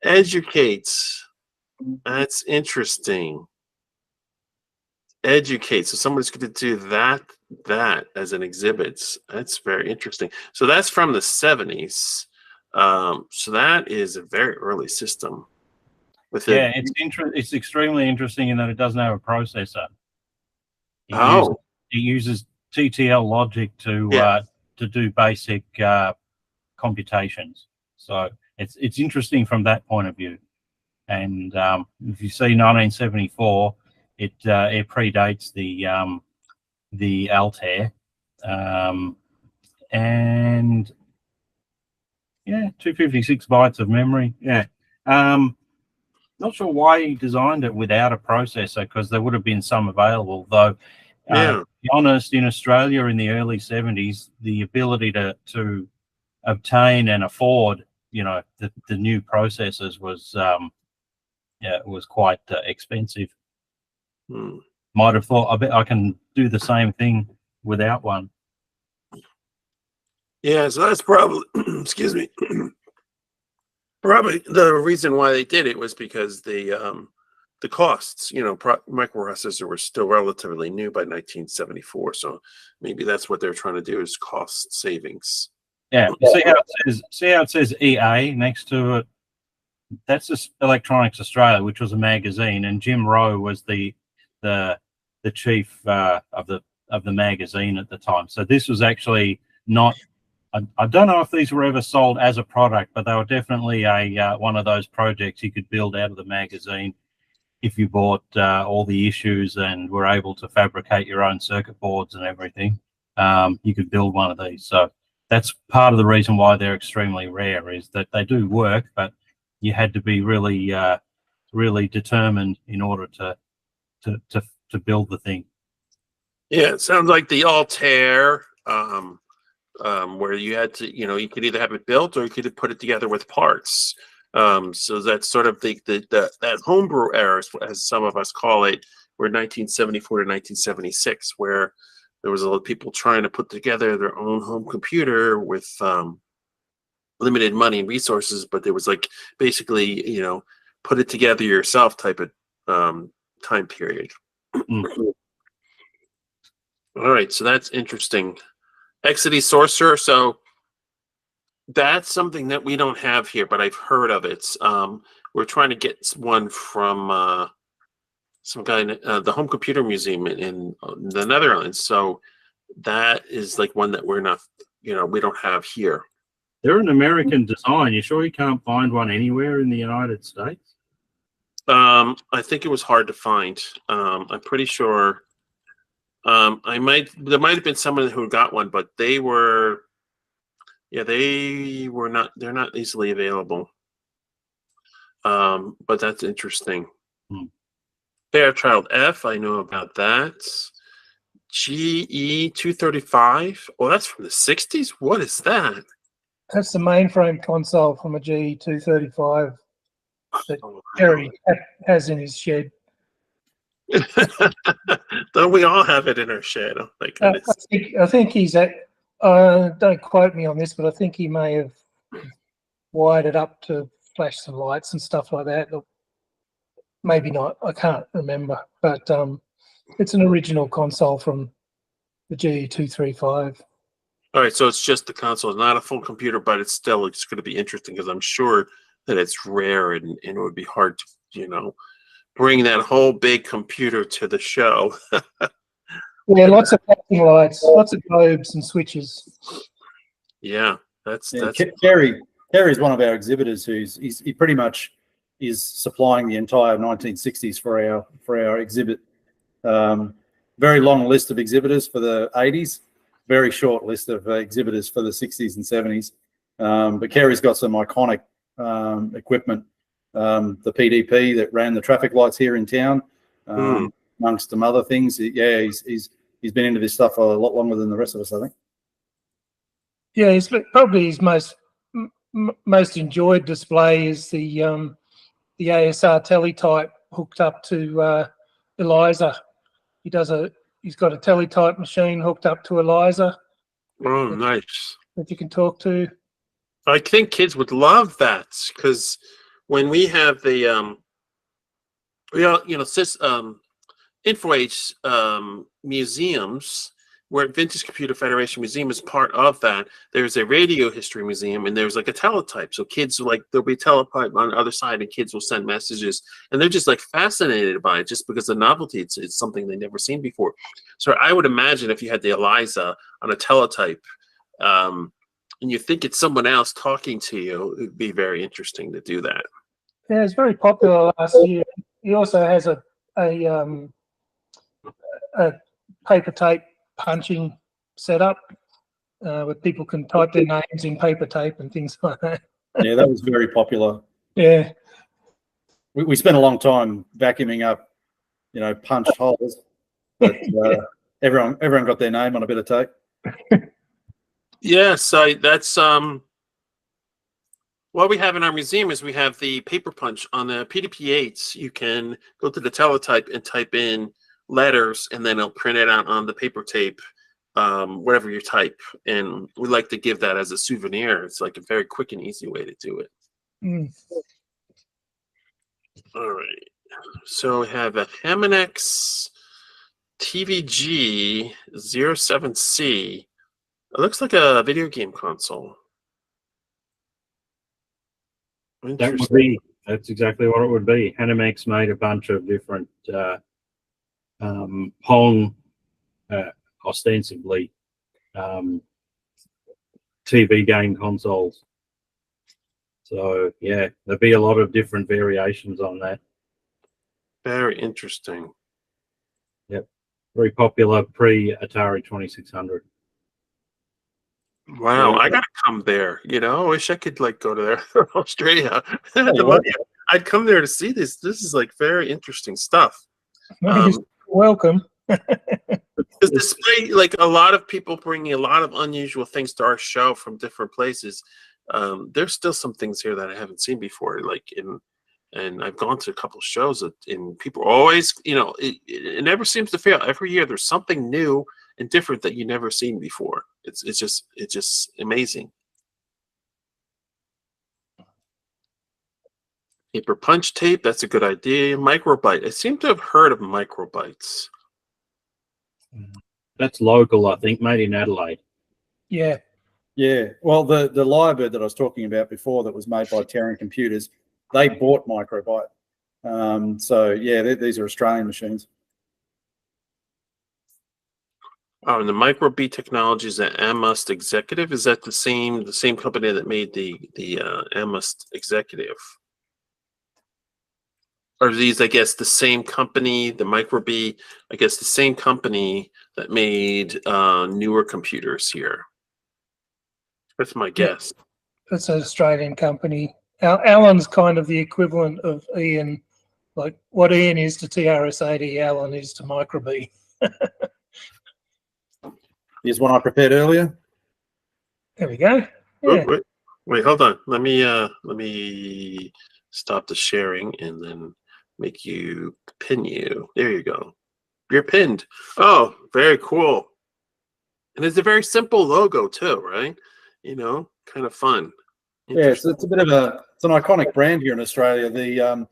Educate. That's interesting. Educate. So somebody's going to do that as an exhibit. That's very interesting. So that's from the 70s. So that is a very early system. Yeah, it's extremely interesting in that it doesn't have a processor. It uses TTL logic to do basic computations. So it's interesting from that point of view. And if you see 1974, it predates the Altair, and yeah, 256 bytes of memory. Yeah. Not sure why he designed it without a processor, because there would have been some available, though. To be honest, in Australia in the early 70s, the ability to obtain and afford, the new processors was quite expensive. Might have thought, I bet I can do the same thing without one. Yeah, so that's probably, excuse me, probably the reason why they did it was because the costs, microprocessors were still relatively new by 1974. So maybe that's what they're trying to do, is cost savings. Yeah, see how it says EA next to it? That's just Electronics Australia, which was a magazine, and Jim Rowe was the chief of the magazine at the time. So this was actually not. I don't know if these were ever sold as a product, but they were definitely one of those projects you could build out of the magazine if you bought all the issues and were able to fabricate your own circuit boards and everything. You could build one of these. So that's part of the reason why they're extremely rare, is that they do work, but you had to be really, really determined in order to build the thing. Yeah, it sounds like the Altair. Where you had to, you could either have it built or you could put it together with parts. So that's sort of that homebrew era, as some of us call it, were 1974 to 1976, where there was a lot of people trying to put together their own home computer with limited money and resources, but there was like basically, put it together yourself type of time period. All right, so that's interesting. Exidy Sorcerer, so that's something that we don't have here, but I've heard of it. We're trying to get one from some guy in the Home Computer Museum in the Netherlands. So that is like one that we're not, we don't have here. They're an American design. You sure you can't find one anywhere in the United States? I think it was hard to find. I'm pretty sure. There might have been someone who got one, but they're not easily available. But that's interesting. Fairchild F, I know about that. GE235. Oh, that's from the 60s? What is that? That's the mainframe console from a GE235 that Terry has in his shed. Don't we all have it in our shed? Oh my goodness. I think he's at, don't quote me on this, but I think he may have wired it up to flash some lights and stuff like that. Or maybe not, I can't remember. But it's an original console from the GE235. All right, so it's just the console, not a full computer, but it's going to be interesting because I'm sure that it's rare and it would be hard to, bring that whole big computer to the show. Yeah, lots of flashing lights, lots of globes and switches. Yeah, that's Kerry is one of our exhibitors he pretty much is supplying the entire 1960s for our exhibit. Very long list of exhibitors for the 80s. Very short list of exhibitors for the 60s and 70s. But Kerry's got some iconic equipment. The PDP that ran the traffic lights here in town, amongst some other things. Yeah, he's been into this stuff a lot longer than the rest of us, I think. Yeah, he's probably his most enjoyed display is the ASR Teletype hooked up to ELISA. He's got a Teletype machine hooked up to ELISA. Oh, nice. That you can talk to. I think kids would love that because when we have the InfoAge museums, where Vintage Computer Federation Museum is part of that, there's a radio history museum and there's like a teletype. So kids there'll be a teletype on the other side and kids will send messages and they're just like fascinated by it just because the novelty, it's something they've never seen before. So I would imagine if you had the ELISA on a teletype and you think it's someone else talking to you, it'd be very interesting to do that. Yeah, it's very popular last year. He also has a paper tape punching setup where people can type their names in paper tape and things like that. Yeah, that was very popular. Yeah. We spent a long time vacuuming up, punched holes. But everyone got their name on a bit of tape. Yes, that's what we have in our museum is we have the paper punch on the PDP-8s. You can go to the teletype and type in letters and then it'll print it out on the paper tape, whatever you type. And we like to give that as a souvenir. It's like a very quick and easy way to do it. All right. So we have a Hamanex TVG 07C. It looks like a video game console. That's exactly what it would be. Hamanex made a bunch of different Pong, ostensibly TV game consoles. So yeah, there'd be a lot of different variations on that. Very interesting. Yep, very popular pre-Atari 2600. Wow, I gotta come there. I wish I could go to there, Australia. I'd come there to see this. This is very interesting stuff. Welcome. Because despite a lot of people bringing a lot of unusual things to our show from different places, there's still some things here that I haven't seen before. And I've gone to a couple of shows and people always, it never seems to fail. Every year there's something new and different that you never seen before. It's just amazing. Paper punch tape, that's a good idea. Microbyte. I seem to have heard of Microbytes. That's local, I think, made in Adelaide. Yeah. Yeah. Well, the Lyrebird that I was talking about before that was made by Terran Computers, they bought Microbyte. So yeah, these are Australian machines. Oh, and the Microbyte Technologies at AOS Executive, is that the same company that made the AOS Executive? Or are these, I guess, the same company, the Microbyte, I guess the same company that made newer computers here? That's my guess. It's an Australian company. Alan's kind of the equivalent of Ian, like what Ian is to TRS-80, Alan is to Microbyte. Here's one I prepared earlier. There we go. Oh, Yeah. wait, hold on. Let me stop the sharing and then make you pin you. There you go. You're pinned. Oh, very cool. And it's a very simple logo too, right? You know, kind of fun. Yeah, it's a bit of it's an iconic brand here in Australia. The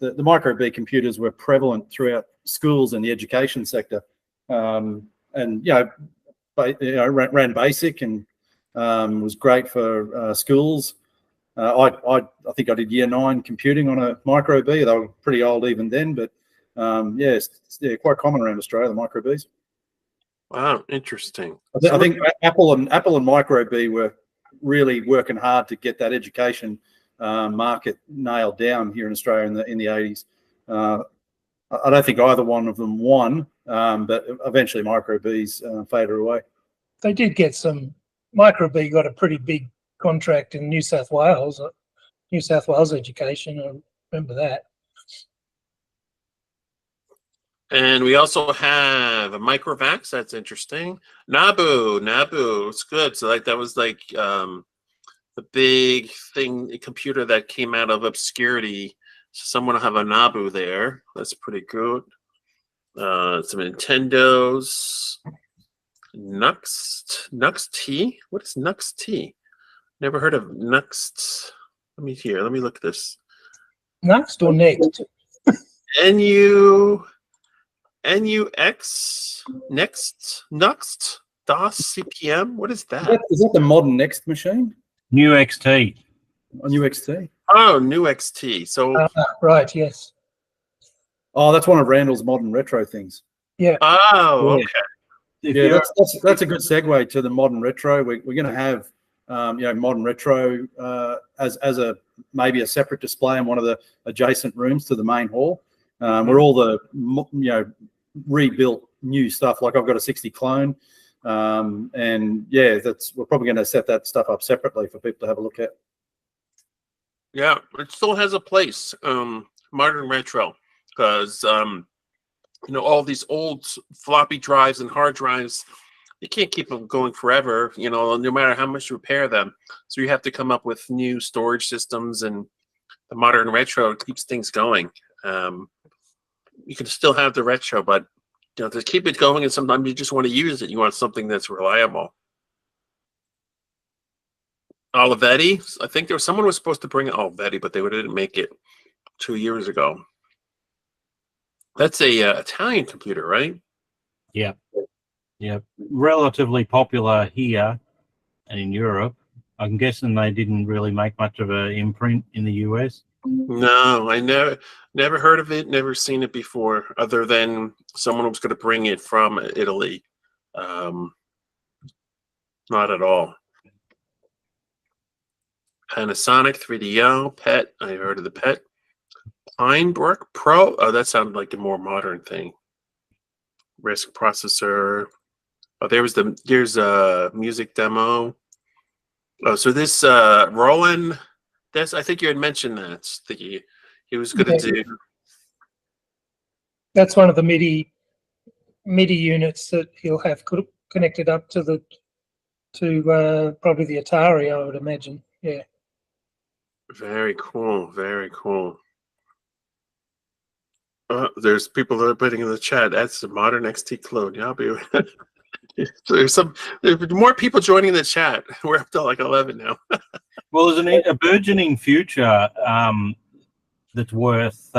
Microbyte computers were prevalent throughout schools and the education sector, and ran basic and was great for schools. I think I did year 9 computing on a Microbyte. They were pretty old even then, but yeah, quite common around Australia, the Microbytes. Wow, interesting. I think Apple and Microbyte were really working hard to get that education market nailed down here in Australia in the 80s. I don't think either one of them won, but eventually Microbytes faded away. They did get some. Microbyte got a pretty big contract in New South Wales education. I remember that. And we also have a Microvax. That's interesting. Nabu, it's good. So like that was like the big thing, a computer that came out of obscurity. So someone will have a Nabu there. That's pretty good. Some Nintendos. Nuxt. What is Nuxt? Never heard of Nuxt. Let me look at this. Nuxt or Next? NUX Next DOS CPM. What is that? Is that the modern Next machine? New XT. A new XT. Oh, new XT. So right, yes. Oh, that's one of Randall's modern retro things. Yeah. Oh, okay. Yeah, that's a good segue to the modern retro. We're going to have modern retro as a maybe a separate display in one of the adjacent rooms to the main hall, where all the rebuilt new stuff. Like I've got a 60 clone, and yeah, we're probably going to set that stuff up separately for people to have a look at. Yeah, it still has a place, modern retro, because all these old floppy drives and hard drives, you can't keep them going forever, no matter how much you repair them. So you have to come up with new storage systems, and the modern retro keeps things going. You can still have the retro, but to keep it going, and sometimes you just want to use it. You want something that's reliable. Olivetti, I think someone was supposed to bring Olivetti, but they didn't make it 2 years ago. That's a Italian computer, right? Yeah. Relatively popular here and in Europe. I'm guessing they didn't really make much of an imprint in the US. No, I never heard of it, never seen it before, other than someone was going to bring it from Italy. Not at all. Panasonic 3DO, PET, I heard of the PET. Pinebrook Pro, oh, that sounded like a more modern thing. RISC processor. Oh, there's a music demo. Oh, so this Roland, I think you had mentioned that he was going to do. That's one of the MIDI units that he'll have connected up to probably the Atari, I would imagine. Yeah. Very cool. Very cool. There's people that are putting in the chat. That's the modern XT clone. Yeah, so there's more people joining the chat. We're up to like 11 now. Well, there's a burgeoning future that's worth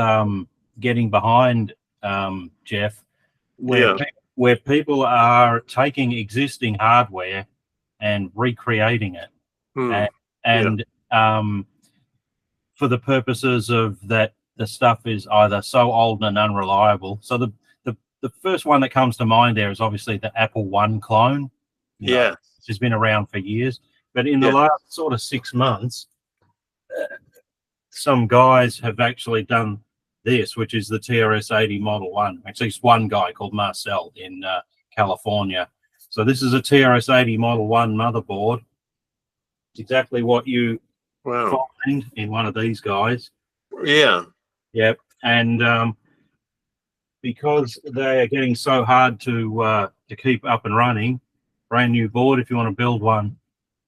getting behind, Jeff, where people are taking existing hardware and recreating it, and for the purposes of that the stuff is either so old and unreliable. So the first one that comes to mind there is obviously the Apple I clone. Yeah. Which has been around for years. But in the last sort of 6 months, some guys have actually done this, which is the TRS-80 Model 1. Actually, it's one guy called Marcel in California. So this is a TRS-80 Model 1 motherboard. It's exactly what you find in one of these guys. Yeah. Yep. And because they are getting so hard to keep up and running, brand new board if you want to build one.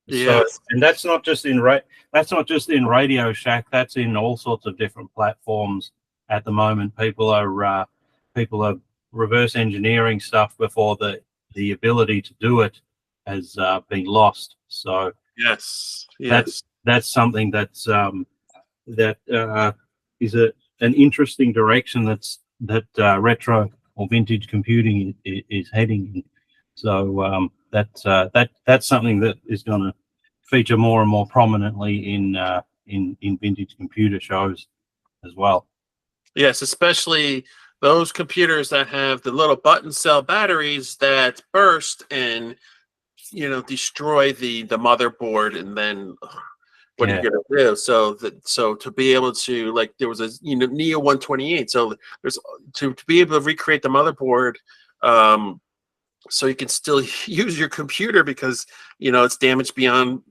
Yes. So, and that's not just in Radio Shack. That's in all sorts of different platforms at the moment. People are reverse engineering stuff before the ability to do it has been lost. So Yes. that's something that's is an interesting direction that retro or vintage computing is heading in. So that's something that is going to feature more and more prominently in vintage computer shows as well. Yes, especially those computers that have the little button cell batteries that burst and destroy the motherboard, and then what are you gonna do? So to be able to, like, there was a Neo 128. So there's to be able to recreate the motherboard, so you can still use your computer because it's damaged beyond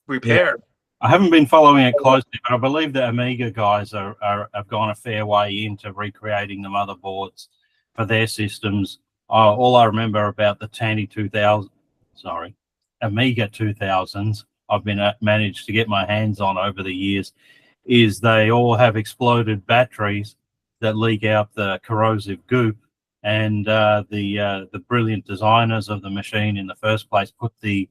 repair. Yeah. I haven't been following it closely, but I believe the Amiga guys have gone a fair way into recreating the motherboards for their systems. All I remember about the Amiga 2000s, I've been managed to get my hands on over the years, is they all have exploded batteries that leak out the corrosive goop, and the brilliant designers of the machine in the first place put the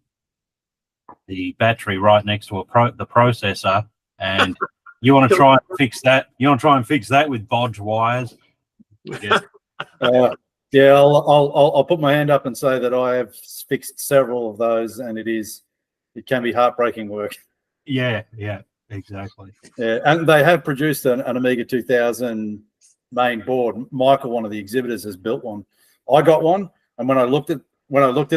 battery right next to the processor, and you want to try and fix that. You want to try and fix that with bodge wires. Yeah. I'll put my hand up and say that I have fixed several of those, and it can be heartbreaking work. Yeah, exactly. Yeah, and they have produced an Amiga 2000 main board. Michael, one of the exhibitors, has built one. I got one, and when I looked at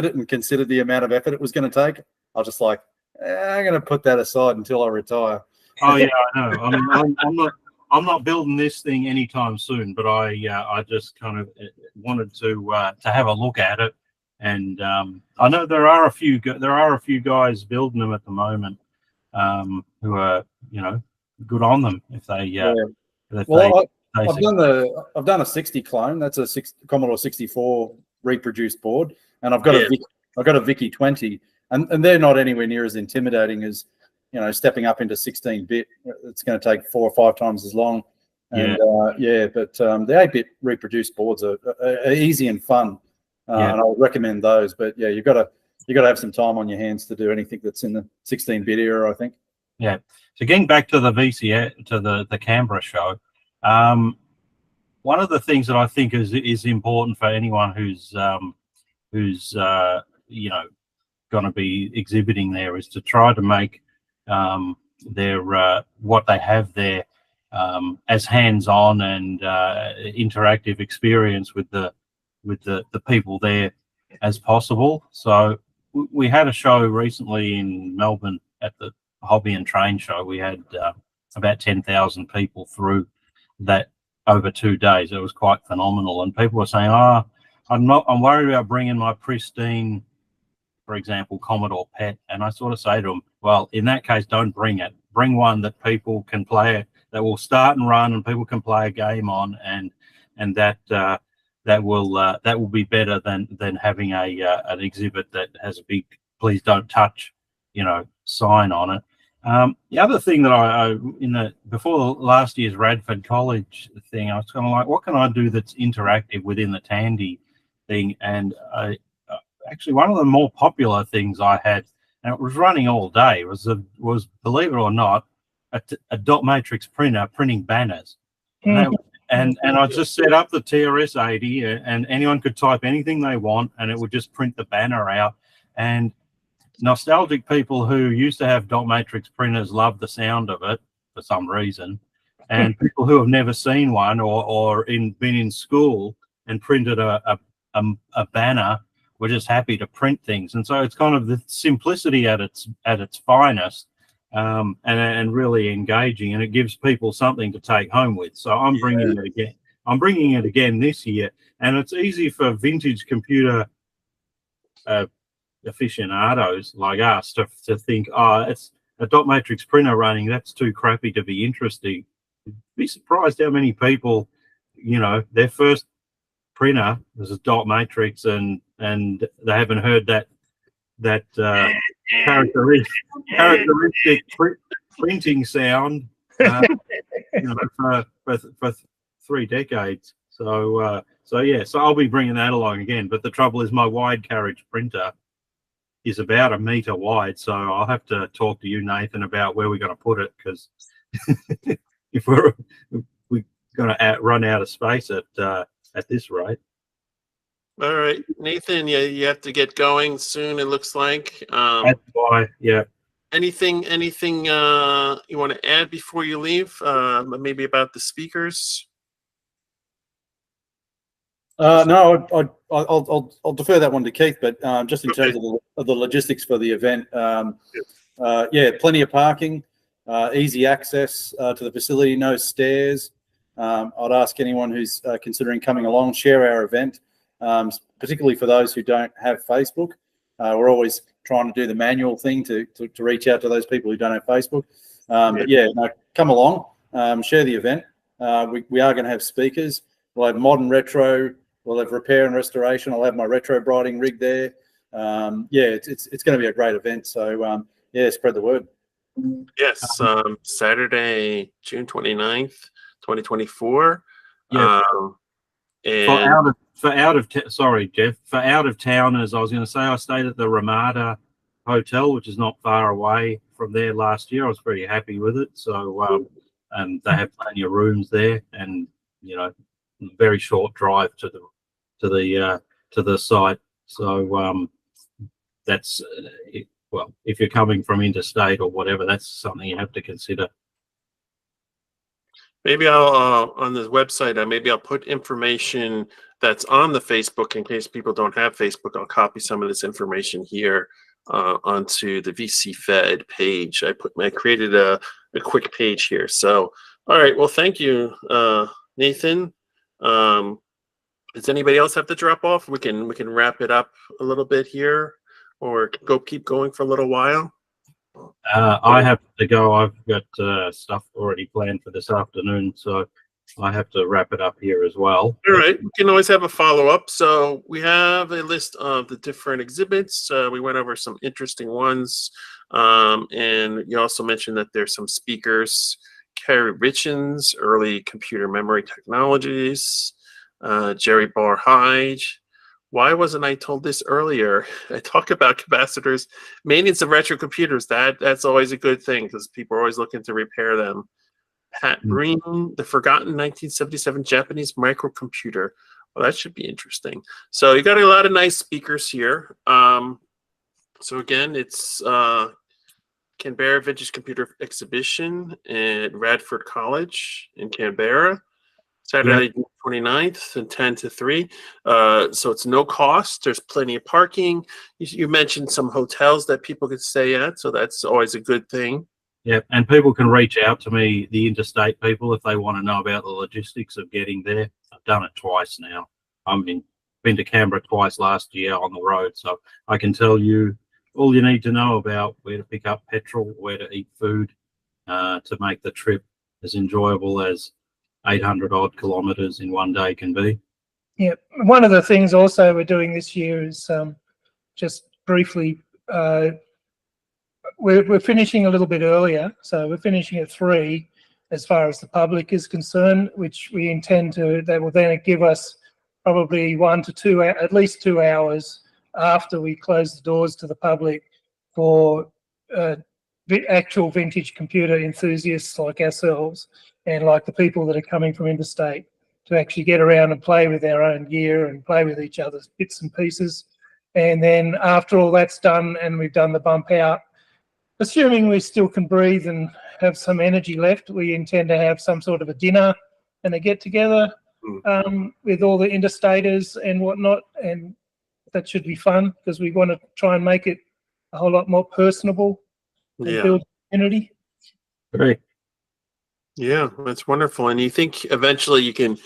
it and considered the amount of effort it was going to take, I was just like, I'm going to put that aside until I retire. Oh yeah, I know. I mean, I'm not building this thing anytime soon, but I just kind of wanted to have a look at it, and I know there are a few guys building them at the moment who are good on them if they. I've done a 60 clone. That's a Commodore 64 reproduced board, and I've got a Vicky 20, and they're not anywhere near as intimidating as stepping up into 16-bit. It's going to take 4 or 5 times as long. And but the 8-bit reproduced boards are easy and fun, and I would recommend those. But yeah, you've got to have some time on your hands to do anything that's in the 16-bit era, I think. Yeah. So getting back to the VCF, to the Canberra show, one of the things that I think is important for anyone who's going to be exhibiting there is to try to make their what they have there as hands-on and interactive experience with the people there as possible. So we had a show recently in Melbourne at the Hobby and Train show. We had about 10,000 people through that over 2 days. It was quite phenomenal, and people were saying, I'm worried about bringing my pristine, for example, Commodore PET. And I sort of say to them, well, in that case, don't bring it. Bring one that people can play, that will start and run, and people can play a game on, and that will be better than having an exhibit that has a big "please don't touch" sign on it. The other thing that before last year's Radford College thing, I was kind of like, what can I do that's interactive within the Tandy thing? And actually, one of the more popular things I had, and it was running all day, was believe it or not, a dot matrix printer printing banners. And I just set up the TRS-80, and anyone could type anything they want, and it would just print the banner out. And nostalgic people who used to have dot matrix printers loved the sound of it for some reason. And people who have never seen one or been in school and printed a banner were just happy to print things. And so it's kind of the simplicity at its finest, and really engaging, and it gives people something to take home with. So I'm bringing it again. I'm bringing it again this year, and it's easy for vintage computer aficionados like us to think, oh, it's a dot matrix printer running. That's too crappy to be interesting. You'd be surprised how many people, you know, their first printer was a dot matrix, and they haven't heard that characteristic printing sound, you know, for 3 decades. So yeah, so I'll be bringing that along again. But the trouble is, my wide carriage printer is about 1 meter wide, so I'll have to talk to you, Nathan, about where we're going to put it, because if we're going to run out of space at this rate. All right, Nathan, you have to get going soon, it looks like. That's why, yeah. Anything you want to add before you leave? Maybe about the speakers? No, I'll defer that one to Keith, but just in terms of the logistics for the event, yeah, plenty of parking, easy access to the facility, no stairs. I'd ask anyone who's considering coming along, share our event, particularly for those who don't have Facebook. We're always trying to do the manual thing to reach out to those people who don't have Facebook. But yeah, no, come along, share the event. We are going to have speakers. We'll have modern retro. We'll have repair and restoration. I'll have my retro brighting rig there. Yeah, it's going to be a great event. So yeah, spread the word. Yes, Saturday, June 29th, 2024. Yeah. And for out of towners, I was going to say, I stayed at the Ramada Hotel, which is not far away from there last year. I was pretty happy with it. So and they have plenty of rooms there, and you know, very short drive to the site. So that's well, if you're coming from interstate or whatever, that's something you have to consider. maybe I'll on the website, maybe I'll put information that's on the Facebook in case people don't have Facebook. I'll copy some of this information here onto the VC Fed page. I created a quick page here. So all right, well, thank you, Nathan. Does anybody else have to drop off? We can wrap it up a little bit here, or keep going for a little while. I have to go. I've got stuff already planned for this afternoon, so I have to wrap it up here as well. All right, we can always have a follow-up. So we have a list of the different exhibits. We went over some interesting ones, and you also mentioned that there's some speakers. Carrie Richens, early computer memory technologies. Jerry Barhyde. Why wasn't I told this earlier? I talk about capacitors, maintenance of retro computers. That's always a good thing because people are always looking to repair them. Pat Breen, the forgotten 1977 Japanese microcomputer. Well, that should be interesting. So you got a lot of nice speakers here. So again, it's Canberra Vintage Computer Exhibition at Radford College in Canberra. Saturday, June 29th, from 10 to 3. So it's no cost. There's plenty of parking. You mentioned some hotels that people could stay at, so that's always a good thing. Yeah, and people can reach out to me, the interstate people, if they want to know about the logistics of getting there. I've done it twice now. I've been to Canberra twice last year on the road, so I can tell you all you need to know about where to pick up petrol, where to eat food, to make the trip as enjoyable as 800 odd kilometers in one day can be. Yeah, one of the things also we're doing this year is just briefly, we're finishing a little bit earlier, so we're finishing at 3 as far as the public is concerned, which we intend to, that will then give us probably 1 to 2, at least 2 hours after we close the doors to the public for actual vintage computer enthusiasts like ourselves and like the people that are coming from interstate to actually get around and play with their own gear and play with each other's bits and pieces. And then after all that's done and we've done the bump out, assuming we still can breathe and have some energy left, we intend to have some sort of a dinner and a get-together with all the interstaters and whatnot, and that should be fun because we want to try and make it a whole lot more personable and build community. Great. Yeah, that's wonderful. And you think eventually you can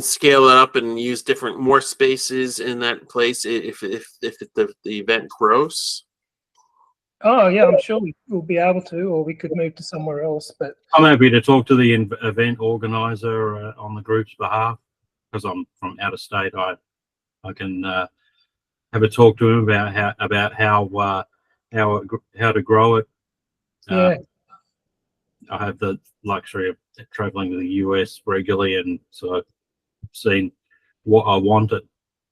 scale it up and use more spaces in that place if the event grows? Oh yeah, I'm sure we'll be able to, or we could move to somewhere else. But I'm happy to talk to the event organizer on the group's behalf because I'm from out of state. I can have a talk to him about how to grow it. yeah, I have the luxury of traveling to the US regularly, and so I've seen what I want it,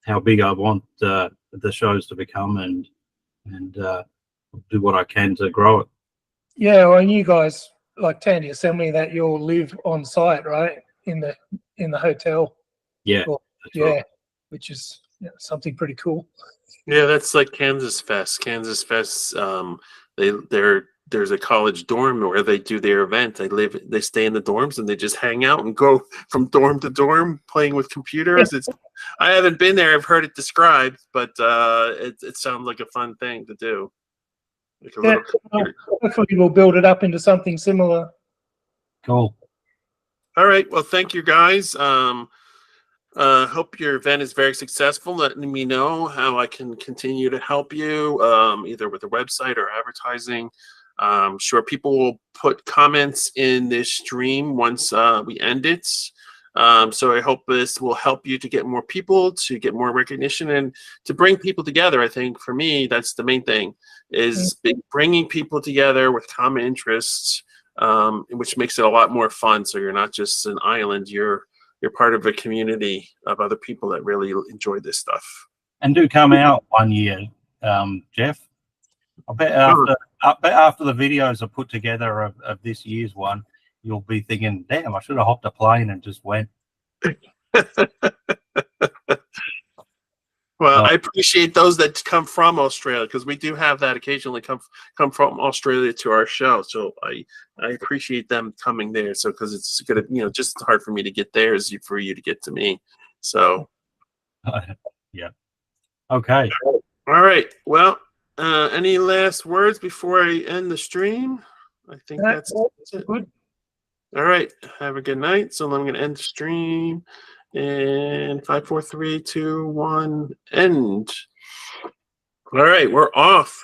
how big I want the shows to become, and do what I can to grow it. yeah. Well, and you guys like Tandy Assembly that you'll live on site, right, in the hotel. Yeah, Or, right. which is something pretty cool. Yeah, that's like Kansas Fest. Kansas Fest, there's a college dorm where they do their event. They stay in the dorms and they just hang out and go from dorm to dorm playing with computers. I haven't been there. I've heard it described, but it sounds like a fun thing to do. Like Hopefully we'll build it up into something similar. Cool. All right. Well, thank you guys. Hope your event is very successful. Let me know how I can continue to help you, either with the website or advertising. Sure, people will put comments in this stream once we end it. So I hope this will help you to get more people, to get more recognition, and to bring people together. I think for me, that's the main thing, is bringing people together with common interests, which makes it a lot more fun. So you're not just an island, you're part of a community of other people that really enjoy this stuff. And do come out one year, Jeff. I bet after the videos are put together of this year's one, you'll be thinking, damn, I should have hopped a plane and just went. Well, I appreciate those that come from Australia, because we do have that occasionally come from Australia to our show. So I appreciate them coming there. So because it's gonna, just hard for me to get there as for you to get to me. So yeah. Okay. All right. Well, any last words before I end the stream? I think that's it. Good. All right. Have a good night. So I'm going to end the stream in 5, 4, 3, 2, 1, end. All right. We're off.